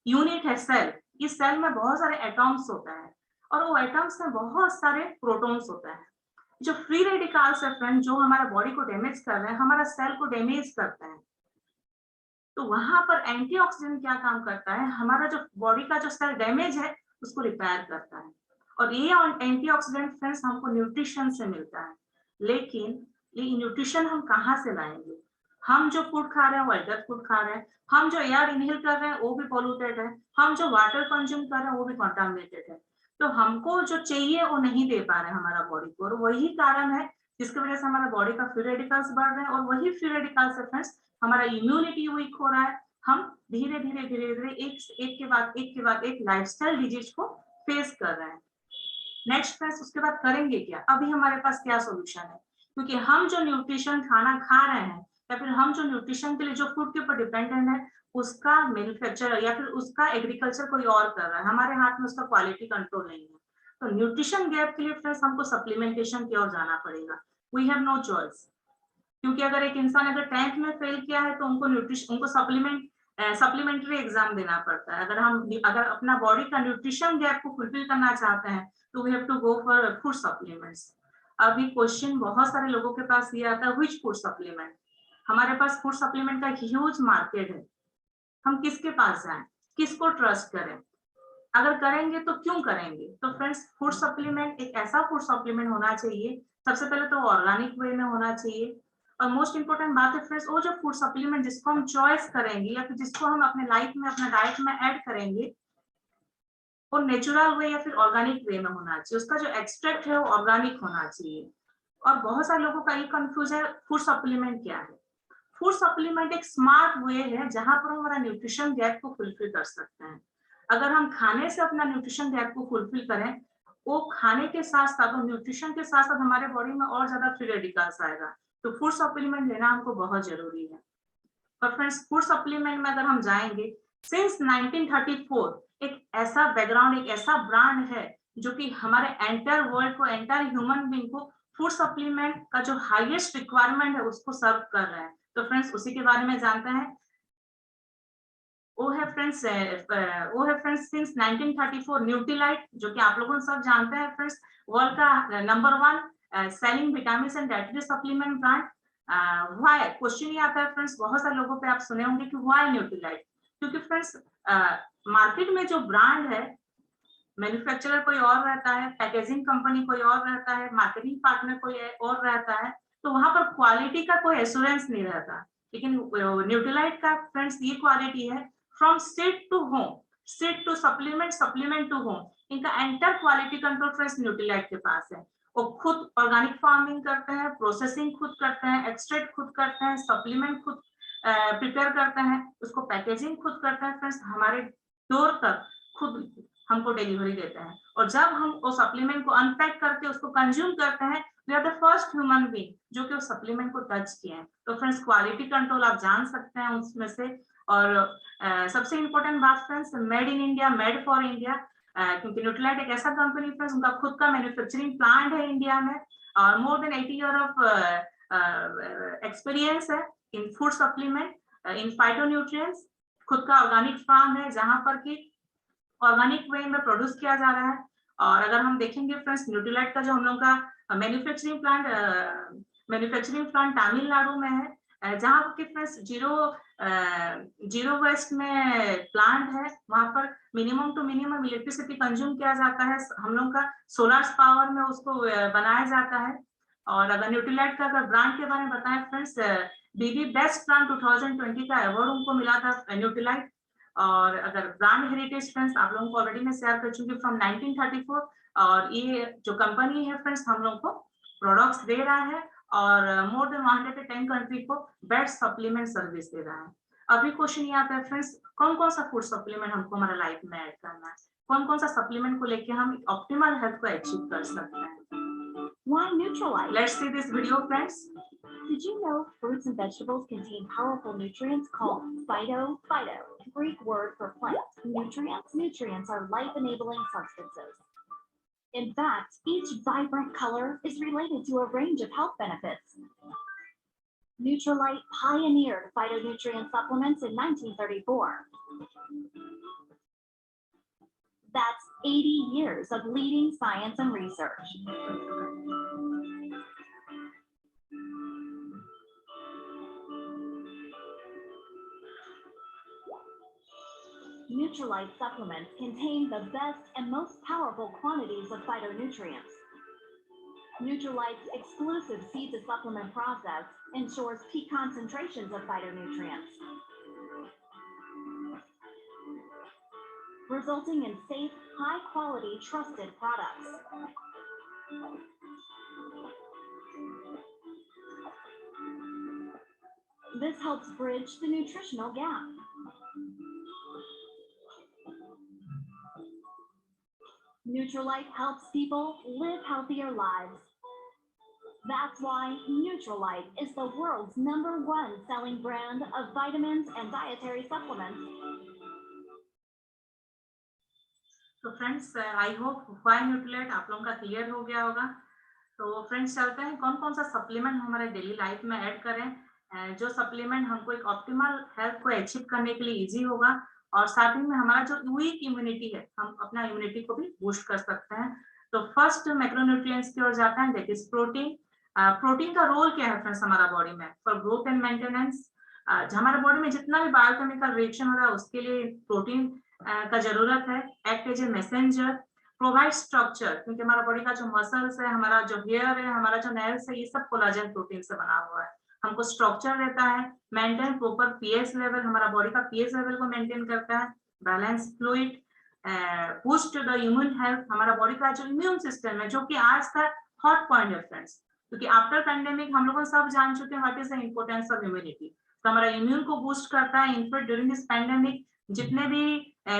यूनिट है सेल, इस सेल में बहुत सारे एटॉम्स होता है, और वो एटॉम्स में बहुत सारे प्रोटॉन्स होता है। जो फ्री रेडिकल्स है फ्रेंड, जो हमारा बॉडी को डैमेज कर रहे हैं, हमारा सेल को डैमेज करते हैं, तो वहां पर एंटीऑक्सीडेंट क्या काम करता है, हमारा जो बॉडी का जो सेल डैमेज है उसको रिपेयर करता है। और ये एंटीऑक्सीडेंट फ्रेंड्स हमको न्यूट्रिशन से मिलता है। लेकिन ये न्यूट्रिशन हम कहाँ से लाएंगे? हम जो फूड खा रहे हैं वो अडल्ट फूड खा रहे हैं, हम जो एयर इनहेल कर रहे हैं वो भी पॉल्यूटेड है, हम जो वाटर कंज्यूम कर रहे हैं वो भी कंटामिनेटेड है। तो हमको जो चाहिए वो नहीं दे पा रहे हैं हमारा बॉडी को, और वही कारण है जिसकी वजह से हमारा बॉडी का फ्री रेडिकल्स बढ़ रहे हैं, और वही फ्री रेडिकल्स से फ्रेंड्स हमारा इम्यूनिटी वीक हो रहा है। हम धीरे धीरे एक के बाद एक लाइफस्टाइल डिजीज को फेस कर रहे हैं। नेक्स्ट फ्रेंड्स उसके बाद करेंगे क्या? अभी हमारे पास क्या सोल्यूशन है? क्योंकि हम जो न्यूट्रिशन खाना खा रहे हैं, या फिर हम जो न्यूट्रिशन के लिए जो फूड के ऊपर डिपेंडेंट है, उसका मैन्युफैक्चर या फिर उसका एग्रीकल्चर कोई और कर रहा है, हमारे हाथ में उसका क्वालिटी कंट्रोल नहीं है। तो न्यूट्रिशन गैप के लिए फ्रेंड्स हमको सप्लीमेंटेशन की ओर जाना पड़ेगा। वी हैव नो चॉइस, क्योंकि अगर एक इंसान अगर 10th में फेल किया है तो उनको सप्लीमेंट्री एग्जाम देना पड़ता है। अगर अपना बॉडी का न्यूट्रिशन गैप को फुलफिल करना चाहते हैं तो we have to go for food supplements. अभी क्वेश्चन बहुत सारे लोगों के पास ये आता है, व्हिच फूड सप्लीमेंट? हमारे पास फूड सप्लीमेंट का ह्यूज मार्केट है, हम किसके पास जाएं, किसको ट्रस्ट करें? अगर करेंगे तो क्यों करेंगे? तो फ्रेंड्स फूड सप्लीमेंट एक ऐसा फूड सप्लीमेंट होना चाहिए, सबसे पहले तो ऑर्गेनिक वे में होना चाहिए। और मोस्ट इंपोर्टेंट बात है फ्रेंड्स, वो जो फूड सप्लीमेंट जिसको हम चॉइस करेंगे या फिर जिसको हम अपने लाइफ में अपना डाइट में ऐड करेंगे, वो नेचुरल वे या फिर ऑर्गेनिक वे में होना चाहिए, उसका जो एक्सट्रैक्ट है वो ऑर्गेनिक होना चाहिए। और बहुत सारे लोगों का ये कंफ्यूज है, फूड सप्लीमेंट क्या है? फूड सप्लीमेंट एक स्मार्ट वे है जहां पर हम हमारा न्यूट्रिशन गैप को फुलफिल कर सकते हैं। अगर हम खाने से अपना न्यूट्रिशन गैप को फुलफिल करें, वो खाने के साथ साथ और न्यूट्रिशन के साथ साथ हमारे बॉडी में और ज्यादा फ्री रेडिकल्स आएगा, तो फूड सप्लीमेंट लेना हमको बहुत जरूरी है। पर फ्रेंड्स फूड सप्लीमेंट में अगर हम जाएंगे, सिंस 1934 एक ऐसा बैकग्राउंड, एक ऐसा ब्रांड है जो कि हमारे एंटायर वर्ल्ड को, एंटायर ह्यूमन बीइंग को फूड सप्लीमेंट का जो हाईएस्ट रिक्वायरमेंट है उसको सर्व कर रहे हैं। तो फ्रेंड्स उसी के बारे में जानते हैं। वो है फ्रेंड्स सिंस 1934 न्यूट्रीलाइट, जो कि आप लोगों सब जानते हैं फ्रेंड्स, वर्ल्ड का number 1 selling vitamin and dietary supplement brand. Why question ये आता है फ्रेंड्स, बहुत सारे लोगों पे आप सुने होंगे कि व्हाई न्यूट्रीलाइट, क्योंकि फ्रेंड्स मार्केट में जो ब्रांड है, मैन्युफैक्चरर कोई और रहता है, पैकेजिंग कंपनी कोई और रहता है, मार्केटिंग पार्टनर कोई और रहता है, तो वहां पर क्वालिटी का कोई एश्योरेंस नहीं रहता। लेकिन न्यूट्रीलाइट का फ्रेंड्स ये क्वालिटी है, from seed to home, seed to supplement, supplement to home, इनका entire quality control friends Nutrilite के पास है। वो खुद ऑर्गेनिक फार्मिंग करते हैं, प्रोसेसिंग खुद करते हैं, एक्सट्रैक्ट खुद करते हैं, सप्लीमेंट खुद प्रिपेयर करते हैं, उसको पैकेजिंग खुद करते हैं फ्रेंड्स, हमारे डोर तक खुद हमको डिलीवरी देते हैं। और जब हम वो सप्लीमेंट को अनपैक करके उसको कंज्यूम करते हैं, we are the first human being जो कि उस सप्लीमेंट को टच किए हैं। तो फ्रेंड्स क्वालिटी कंट्रोल आप जान सकते हैं उसमें से। और सबसे इंपॉर्टेंट बात friends, made in India, made for India, क्योंकि न्यूट्रीलाइट एक ऐसा कंपनी फ्रेंड्स, उनका खुद का मैन्युफैक्चरिंग प्लांट है इंडिया में, और more than 80 year of experience है in food supplement, in phytonutrients. खुद का ऑर्गेनिक फार्म है जहां पर की ऑर्गेनिक वे में प्रोड्यूस किया जा रहा है। और अगर हम देखेंगे फ्रेंड्स, न्यूट्रीलाइट का जो हम लोग का मैन्युफैक्चरिंग प्लांट तमिलनाडु में है, जहां पर फ्रेंड्स जीरो वेस्ट में प्लांट है, वहां पर minimum to minimum electricity consume किया जाता है, हम लोग का सोलर पावर में उसको बनाया जाता है। और अगर न्यूट्रीलाइट का अगर ब्रांड के बारे में बताएं फ्रेंड्स, बीबी बेस्ट ब्रांड 2020 का अवार्ड उनको मिला था न्यूट्रीलाइट। और अगर ब्रांड हेरिटेज फ्रेंड्स आप लोगों को ऑलरेडी मैं शेयर कर चुकी फ्रॉम 1934, और ये जो कंपनी है फ्रेंड्स हम लोग को प्रोडक्ट्स दे रहा है, और मोर देन 110 कंट्री को बेस्ट सप्लीमेंट सर्विस दे रहा है। अभी क्वेश्चन ये आता है फ्रेंड्स, कौन कौन सा फूड सप्लीमेंट हमको हमारा लाइफ में ऐड करना है, कौन कौन सा सप्लीमेंट को लेके हम ऑप्टिमल हेल्थ को अचीव कर सकते हैं। Why Nutrilite? Let's see this video friends. Did you know fruits and vegetables contain powerful nutrients called phyto, Greek word for plant? Nutrients. Nutrients are life-enabling substances. In fact, each vibrant color is related to a range of health benefits. Nutrilite pioneered phytonutrient supplements in 1934. That's 80 years of leading science and research. Nutrilite supplements contain the best and most powerful quantities of phytonutrients. Nutrilite's exclusive seed-to-supplement process ensures peak concentrations of phytonutrients, resulting in safe, high-quality, trusted products. This helps bridge the nutritional gap. Nutrilite helps people live healthier lives. That's why Nutrilite is the world's #1 selling brand of vitamins and dietary supplements. तो friends I hope why Nutrilite आप लोगों का clear हो गया होगा। तो friends चलते हैं कौन कौन सा सप्लीमेंट हमारे डेली लाइफ में ऐड करें, जो सप्लीमेंट हमको एक ऑप्टिमल हेल्थ को अचीव करने के लिए इजी होगा, और साथ ही में हमारा जो वीक इम्यूनिटी है, हम अपना इम्यूनिटी को भी बूस्ट कर सकते हैं। तो फर्स्ट मैक्रोन्यूट्रिएंट्स की ओर जाते हैं, दैट इज प्रोटीन। प्रोटीन का रोल क्या है फ्रेंड्स हमारा बॉडी में फॉर ग्रोथ एंड मेंटेनेंस। हमारे बॉडी में जितना भी बायोकेमिकल रिएक्शन हो रहा है उसके लिए प्रोटीन का जरूरत है। Act as a messenger, provide structure, क्योंकि हमारा बॉडी का जो मसल्स है, हमारा जो हेयर है, हमारा जो नेल्स है, ये सब कोलाजन प्रोटीन से बना हुआ है, हमको स्ट्रक्चर देता है। मेंटेन प्रॉपर पीएच लेवल, हमारा बॉडी का पीएच लेवल को मेंटेन करता है। Balance fluid, boost the immune health, हमारा बॉडी का जो इम्यून सिस्टम है, जो कि आज का हॉट पॉइंट है फ्रेंड्स, क्योंकि आफ्टर पैंडेमिक हम लोग सब जान चुके हैं what is the importance of immunity. तो हमारा इम्यून को बूस्ट करता है। इनफैक्ट ड्यूरिंग दिस पैंडेमिक जितने भी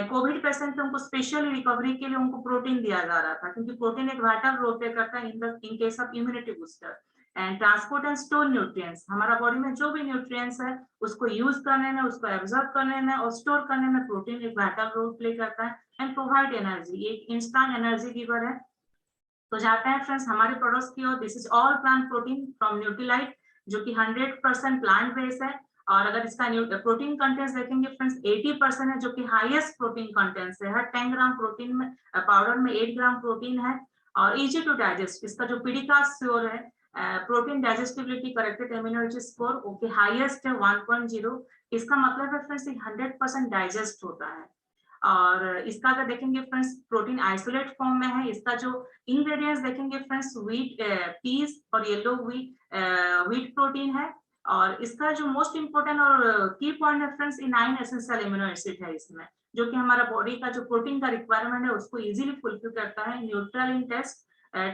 कोविड पेशेंट थे उनको स्पेशल रिकवरी के लिए उनको प्रोटीन दिया जा रहा था, क्योंकि प्रोटीन एक वाइटल रोल प्ले करता है in case of immunity booster. And transport and store nutrients, हमारा बॉडी में जो भी न्यूट्रिएंट्स है उसको यूज करने में, उसको एब्जॉर्ब करने में और स्टोर करने में प्रोटीन एक वाइटल रोल प्ले करता है। एंड प्रोवाइड एनर्जी, एक इंस्टेंट एनर्जी गिवर है। तो जाते हैं फ्रेंड्स हमारे प्रोडक्ट्स की ओर। This is all plant protein from Nutrilite, जो कि 100% प्लांट बेस है। और अगर इसका प्रोटीन कंटेंट्स देखेंगे फ्रेंड्स 80% है, जो कि हाईएस्ट प्रोटीन कंटेंट्स है। हर 10 ग्राम प्रोटीन में पाउडर में 8 ग्राम प्रोटीन है। और इजी टू डाइजेस्ट, इसका जो पीडिकास्ट स्योर है protein digestibility corrected amino acid score okay highest है 1.0। इसका मतलब है फ्रेंड्स 100% डाइजेस्ट होता है। और इसका अगर देखेंगे फ्रेंड्स प्रोटीन आइसोलेट फॉर्म में है। इसका जो इंग्रेडिएंट्स देखेंगे फ्रेंड्स व्हीट, पीस और येलो व्हीट प्रोटीन है। और इसका जो मोस्ट इंपोर्टेंट और की पॉइंट है फ्रेंड्स 9 एसेंशियल एमिनो एसिड है इसमें, जो कि हमारा बॉडी का जो प्रोटीन का रिक्वायरमेंट है उसको इजीली फुलफिल करता है। न्यूट्रल इन टेस्ट,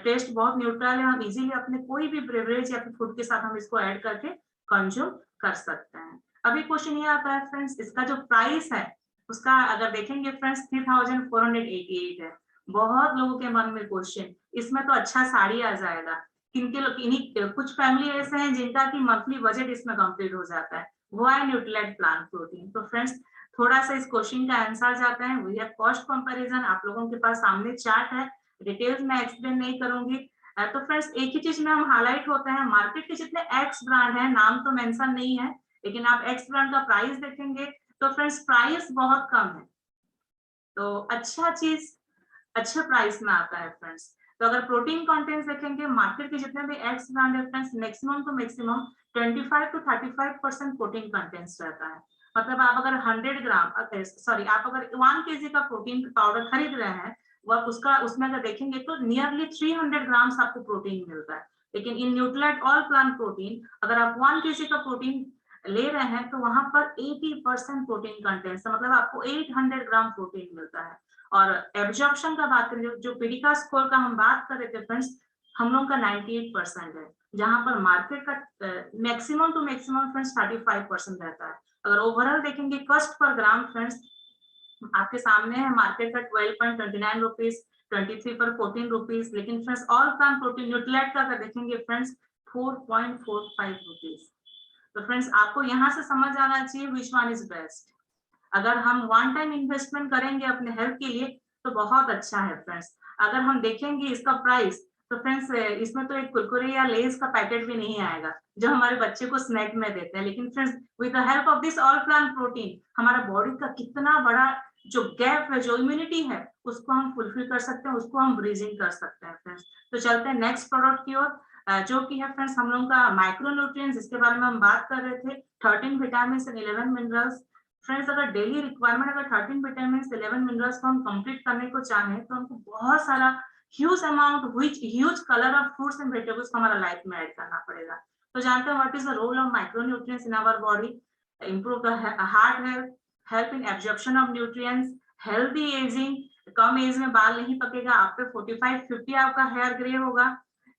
टेस्ट बहुत न्यूट्रल है। हम इजीली अपने कोई भी बेवरेज या फिर फूड के साथ हम इसको ऐड करके कंज्यूम कर सकते हैं। अभी क्वेश्चन ये आता है फ्रेंड्स, इसका जो प्राइस है उसका अगर देखेंगे फ्रेंड्स 3488 है। बहुत लोगों के मन में क्वेश्चन, इसमें तो अच्छा साड़ी आ जाएगा। किनके लोग, इन्हीं कुछ फैमिली ऐसे हैं जिनका कि मंथली बजट इसमें कंप्लीट हो जाता है, वो है न्यूट्रीलाइट प्लांट प्रोटीन। तो फ्रेंड्स थोड़ा सा इस क्वेश्चन का आंसर जाता है। वी हैव कॉस्ट कंपैरिजन, आप लोगों के पास सामने चार्ट है, डिटेल्स में एक्सप्लेन नहीं करूंगी। तो फ्रेंड्स एक ही चीज में हम हाईलाइट होते हैं, मार्केट के जितने एक्स ब्रांड है, नाम तो मेंशन नहीं है, लेकिन आप एक्स ब्रांड का प्राइस देखेंगे तो फ्रेंड्स प्राइस बहुत कम है। तो अच्छा चीज अच्छे प्राइस में आता है फ्रेंड्स। तो अगर प्रोटीन कंटेंट्स देखेंगे मार्केट के जितने भी एक्स ब्रांड है friends, maximum to maximum 25 to 35% protein contents रहता है। मतलब आप अगर 100 ग्राम आप अगर 1 kg का प्रोटीन पाउडर खरीद रहे हैं, वह उसका उसमें अगर देखेंगे तो नियरली 300 ग्राम्स आपको प्रोटीन मिलता है। लेकिन इन न्यूट्रीलाइट ऑल प्लांट प्रोटीन अगर आप 1 kg का प्रोटीन ले रहे हैं तो वहां पर 80% प्रोटीन कंटेंट, मतलब आपको 800 ग्राम प्रोटीन मिलता है। और एब्जॉर्प्शन का बात करें, जो पीडिका स्कोर का हम बात कर रहे थे फ्रेंड्स, हम लोगों का 98% है, जहां पर मार्केट का मैक्सिमम टू मैक्सिमम फ्रेंड्स 35% रहता है। अगर ओवरऑल देखेंगे कॉस्ट पर ग्राम फ्रेंड्स आपके सामने है, मार्केट का 12.29 रुपीज, 23 पर 14 रुपीज, लेकिन friends all plant protein Nutrilite का अगर देखेंगे फ्रेंड्स 4.45 रुपीज। तो फ्रेंड्स आपको यहाँ से समझ आना चाहिए विच वन इज बेस्ट। अगर हम वन टाइम इन्वेस्टमेंट करेंगे अपने हेल्थ के लिए तो बहुत अच्छा है फ्रेंड्स। अगर हम देखेंगे इसका प्राइस तो फ्रेंड्स इसमें तो एक कुरकुरे या लेस का पैकेट भी नहीं आएगा जो हमारे बच्चे को स्नैक में देते हैं। लेकिन friends with the help of this all plant protein हमारा बॉडी का कितना बड़ा जो गैप है, जो इम्यूनिटी है, उसको हम फुलफिल कर सकते हैं, उसको हम ब्रीजिंग कर सकते हैं फ्रेंड्स। तो चलते हैं नेक्स्ट प्रोडक्ट की ओर, जो कि है फ्रेंड्स हम लोगों का माइक्रोन्यूट्रिएंट्स, इसके बारे में हम बात कर रहे थे। 13 विटामिन एंड 11 मिनरल्स। फ्रेंड्स अगर डेली रिक्वायरमेंट अगर 13 विटामिन 11 मिनरल्स को हम कंप्लीट करने को चाहें तो हमको बहुत सारा huge amount huge colour of fruits and vegetables को हमारा लाइफ में ऐड करना पड़ेगा। तो जानते हैं what is the role of micronutrients in our body? Improve the heart health, help in absorption of nutrients, healthy ageing, कम एज में बाल नहीं पकेगा, आफ्टर 45-50 आपका हेयर ग्रे होगा,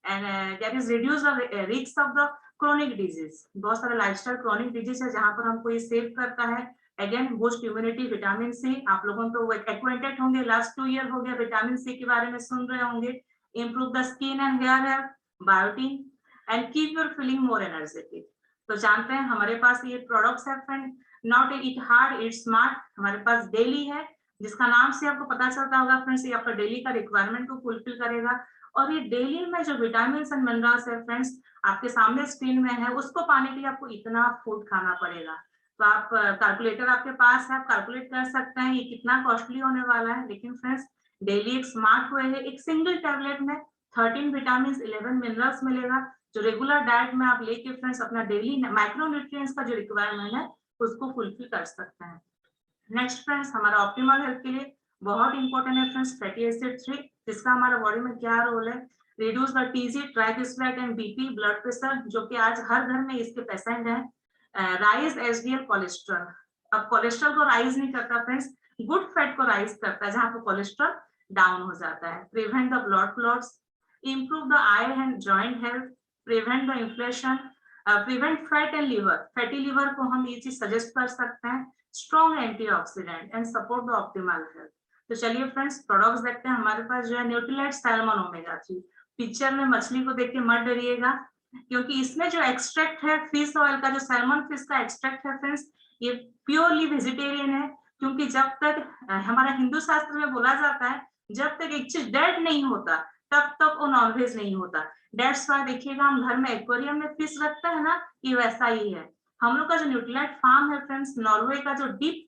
and that is reduce the risk of the chronic disease. बहुत सारे lifestyle chronic disease है जहां पर हमको ये सेव करता है। Again boost immunity, vitamin C, आप लोगों तो एक्वेंटेड होंगे, लास्ट 2 ईयर हो गया विटामिन सी के बारे में सुन रहे होंगे। Improve the skin and hair health, biotin, and keep your feeling more energetic. तो जानते हैं हमारे पास ये प्रोडक्ट्स है friend, not it hard it smart, हमारे पास डेली है, जिसका नाम से आपको पता चलता होगा फ्रेंड्स ये आपका डेली का रिक्वायरमेंट को फुलफिल करेगा। और ये डेली में जो विटामिन एंड मिनरल्स है फ्रेंड्स आपके सामने स्क्रीन में है, उसको पाने के लिए आपको इतना फूड खाना पड़ेगा। तो आप कैलकुलेटर आपके पास है, आप कैलकुलेट कर सकते हैं ये कितना कॉस्टली होने वाला है। लेकिन फ्रेंड्स डेली एक स्मार्ट वे है, एक सिंगल टैबलेट में 13 विटामिन 11 मिनरल्स मिलेगा, जो रेगुलर डाइट में आप लेके फ्रेंड्स अपना डेली माइक्रोन्यूट्रिएंट्स का जो रिक्वायरमेंट है उसको फुलफिल कर सकते हैं। नेक्स्ट फ्रेंड्स हमारा ऑप्टिमल हेल्थ के लिए बहुत इंपॉर्टेंट है फ्रेंड्स फैटी एसिड 3, जिसका हमारा बॉडी में क्या रोल है? Reduce the TG, triglyceride and BP, blood pressure, जो कि आज हर घर में इसके पेशेंट हैं। राइज एचडीएल कोलेस्ट्रॉल, अब कोलेस्ट्रॉल को राइज नहीं करता फ्रेंड्स, गुड फैट को राइज करता है जहां पर कोलेस्ट्रॉल डाउन हो जाता है। Prevent the blood clots, improve the I and joint health, prevent the inflation, prevent fat and liver, fatty liver को हम ये चीज सजेस्ट कर सकते हैं। Strong antioxidant and support the optimal health. तो चलिए फ्रेंड्स प्रोडक्ट्स देखते हैं। हमारे पास जो है न्यूट्रीलाइट सैल्मन ओमेगा 3, पिक्चर में मछली को देख के मत डरिएगा, क्योंकि इसमें जो एक्सट्रैक्ट है फिश ऑयल का, जो सैल्मन फिश का एक्सट्रैक्ट है फ्रेंड्स, ये प्योरली वेजिटेरियन है। क्योंकि जब तक हमारा हिंदू शास्त्र में बोला जाता है, जब तक एक चीज डेड नहीं होता तब तक वो नॉनवेज नहीं होता। डेट्स वाई देखिएगा हम घर में एक्वेरियम में फिश रखते हैं ना, ये वैसा ही है। हम लोग का जो न्यूट्रीलाइट फार्म है फ्रेंड्स, नॉर्वे का, जो डीप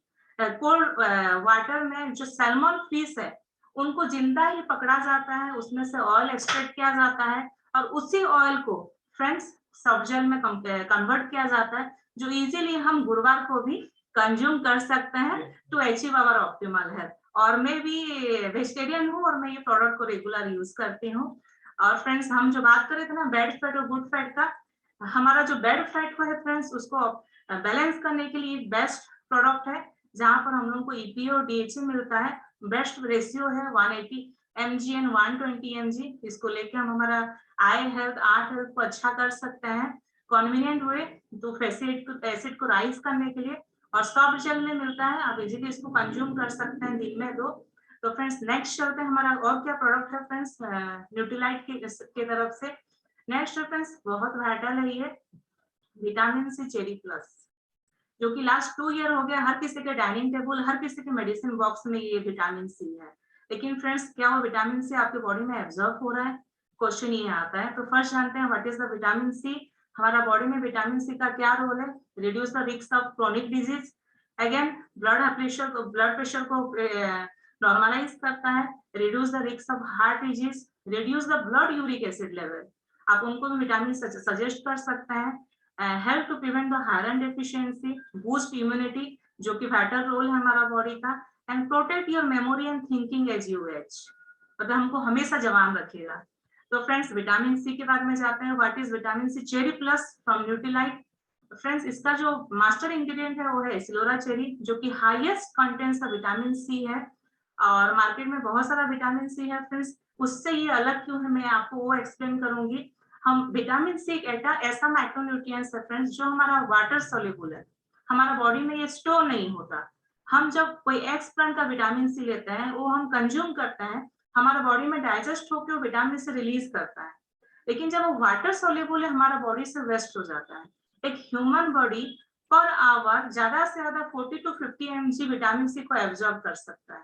कोल्ड वाटर में जो सैल्मन फिश है उनको जिंदा ही पकड़ा जाता है, उसमें से ऑयल एक्सट्रैक्ट किया जाता है और उसी ऑयल को फ्रेंड्स सब जल में कन्वर्ट किया जाता है, जो इजीली हम गुरुवार को भी कंज्यूम कर सकते हैं to achieve our optimal health. और मैं भी वेजिटेरियन हूँ और मैं ये प्रोडक्ट को रेगुलर यूज करती हूँ। और फ्रेंड्स हम जो बात कर रहे थे ना बैड फैट और गुड फैट का, हमारा जो बैड फैट को है फ्रेंड्स उसको बैलेंस करने के लिए बेस्ट प्रोडक्ट है, जहां पर हम लोग को ईपीओ और डीएचए मिलता है। बेस्ट रेशियो है 180 mg एंड 120 mg। इसको लेके हम हमारा आई हेल्थ आर्ट हेल्थ को अच्छा कर सकते हैं कन्वीनियंट वे, तो एसिड को राइज करने के लिए। और सॉफ्ट जेल में मिलता है, आप इजीली इसको कंज्यूम कर सकते हैं दिन में 2। तो फ्रेंड्स नेक्स्ट चलते हैं हमारा और क्या प्रोडक्ट है फ्रेंड्स न्यूट्रीलाइट की तरफ से। नेक्स्ट है फ्रेंड्स बहुत वाइटल है ये विटामिन सी चेरी प्लस, जो कि लास्ट 2 ईयर हो गया हर किसी के डाइनिंग टेबल, हर किसी के मेडिसिन बॉक्स में ये विटामिन सी है। लेकिन फ्रेंड्स क्या वो विटामिन सी आपके बॉडी में एब्जॉर्ब हो रहा है, क्वेश्चन ये आता है। तो फर्स्ट जानते हैं what is the vitamin C. हमारा बॉडी में विटामिन सी का क्या रोल है, reduce the risk of chronic disease, again blood pressure को नॉर्मलाइज करता है, reduce the risk of heart disease, reduce the blood uric acid level, आप उनको भी विटामिन सजेस्ट कर सकते हैं। Help to prevent the iron deficiency, boost immunity, जो कि वाइटल रोल है हमारा बॉडी का, and protect your memory and thinking as you age, मतलब हमको हमेशा जवान रखेगा। तो फ्रेंड्स विटामिन सी के बारे में जाते हैं। What is vitamin C cherry plus from Nutrilite. Friends इसका जो मास्टर इंग्रेडिएंट है वो है एसिलोरा चेरी, जो कि highest contents of vitamin C है। और मार्केट में बहुत सारा विटामिन सी है फ्रेंड्स, उससे ये अलग क्यों है मैं आपको वो एक्सप्लेन करूंगी। हम विटामिन सी एक ऐसा माइक्रोन्यूट्रिएंट्स है फ्रेंड्स जो हमारा वाटर सोल्यूबल है, हमारा बॉडी में ये स्टोर नहीं होता। हम जब कोई एक्स प्लांट का विटामिन सी लेते हैं, वो हम कंज्यूम करते हैं, हमारा बॉडी में डाइजेस्ट होकर वो विटामिन से रिलीज करता है। लेकिन जब वो वाटर सोल्यूबल है, हमारा बॉडी से वेस्ट हो जाता है। एक ह्यूमन बॉडी पर आवर ज्यादा से ज्यादा 40 to 50 mg विटामिन सी को एब्जॉर्ब कर सकता है,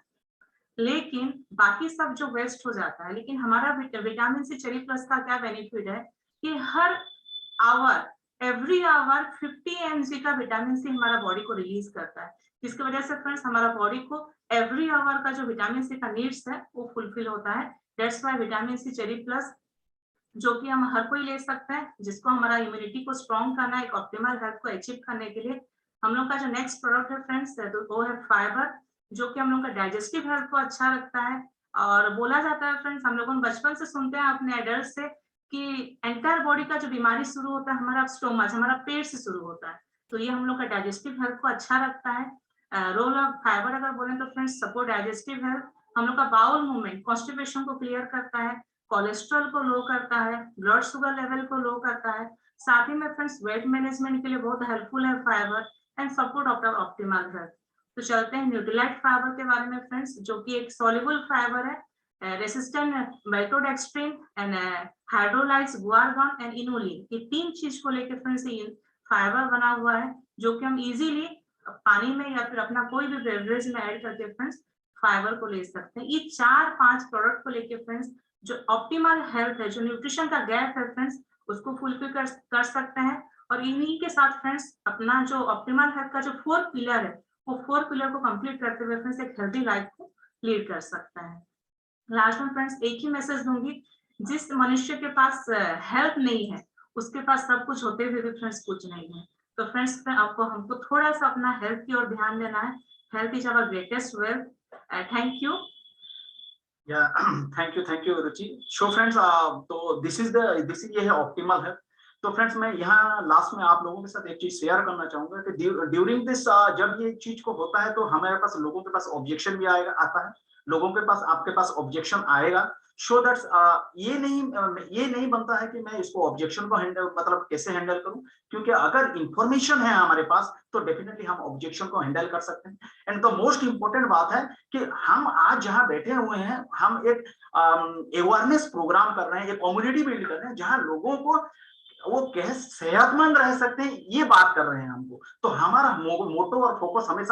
लेकिन बाकी सब जो वेस्ट हो जाता है। लेकिन हमारा विटामिन सी चेरी प्लस का क्या बेनिफिट है कि हर आवर एवरी आवर 50 mg का विटामिन सी हमारा बॉडी को रिलीज करता है, जिसकी वजह से फ्रेंड्स हमारा बॉडी को एवरी आवर का जो विटामिन सी का नीड्स है वो फुलफिल होता है। That's why vitamin C cherry plus, जो कि हम हर कोई ले सकते हैं, जिसको हमारा इम्यूनिटी को स्ट्रॉन्ग करना है, एक ऑप्टिमल हेल्थ को अचीव करने के लिए। हम लोग का जो नेक्स्ट प्रोडक्ट है फ्रेंड्स तो वो है फाइबर, जो कि हम लोग का डाइजेस्टिव हेल्थ को अच्छा रखता है। और बोला जाता है फ्रेंड्स, हम लोगों बचपन से सुनते हैं अपने एडल्ट से कि एंटायर बॉडी का जो बीमारी शुरू होता है हमारा स्टोमच, हमारा पेट से शुरू होता है। तो ये हम लोग का डाइजेस्टिव हेल्थ को अच्छा रखता है। रोल ऑफ फाइबर अगर बोले तो फ्रेंड्स सपोर्ट डाइजेस्टिव हेल्थ, हम लोग का बाउल मूवमेंट, कॉन्स्टिपेशन को क्लियर करता है, कोलेस्ट्रॉल को लो करता है, ब्लड शुगर लेवल को लो करता है। साथ ही में फ्रेंड्स वेट मैनेजमेंट के लिए बहुत हेल्पफुल है fibre, and support of optimal health. तो चलते हैं न्यूट्रीलाइट फाइबर के बारे में फ्रेंड्स, जो कि एक सॉल्युबल फाइबर है, resistant maltodextrin and hydrolyse guar gum and inulin, ये 3 चीज को लेकर फ्रेंड्स ये फाइबर बना हुआ है, जो कि हम इजीली पानी में या फिर अपना कोई भी बेवरेज में ऐड करके फ्रेंड्स फाइबर को ले सकते हैं। ये 4-5 प्रोडक्ट को लेके फ्रेंड्स जो ऑप्टिमल हेल्थ है, जो न्यूट्रिशन का गैप है फ्रेंड्स, उसको फुलफिल कर सकते हैं। और इन्हीं के साथ फ्रेंड्स अपना जो ऑप्टिमल हेल्थ का जो 4 पिलर है, वो 4 पिलर को कंप्लीट करते हुए फ्रेंड्स एक हेल्दी लाइफ को लीड कर सकते हैं। लास्ट में फ्रेंड्स एक ही मैसेज दूंगी, जिस मनुष्य के पास हेल्थ नहीं है उसके पास सब कुछ होते हुए भी फ्रेंड्स कुछ नहीं है। तो फ्रेंड्स आपको हमको थोड़ा सा अपना हेल्थ की ओर ध्यान देना है। Health is our greatest wealth. Thank you. Thank you Ruchi. So friends तो दिस इज ये है ऑप्टिमल हेल्थ। तो फ्रेंड्स मैं यहाँ लास्ट में आप लोगों के साथ एक चीज शेयर करना चाहूंगा कि ड्यूरिंग दिस जब ये चीज को होता है तो हमारे पास लोगों के पास ऑब्जेक्शन भी आता है, लोगों के पास आपके पास ऑब्जेक्शन आएगा। सो दैट्स ये नहीं बनता है कि मैं इसको ऑब्जेक्शन को हैंडल मतलब कैसे हैंडल करूं, क्योंकि अगर इंफॉर्मेशन है हमारे पास तो डेफिनेटली हम ऑब्जेक्शन को हैंडल कर सकते हैं। एंड द मोस्ट इंपॉर्टेंट बात है कि हम आज जहां बैठे हुए हैं, हम एक अवेयरनेस प्रोग्राम कर रहे हैं, एक कम्युनिटी बिल्ड कर रहे हैं, जहां लोगों को वो कैसे सेहतमंद रह सकते हैं, ये बात कर रहे हैं हमको। तो हमारा मोटो और फोकस हमेशा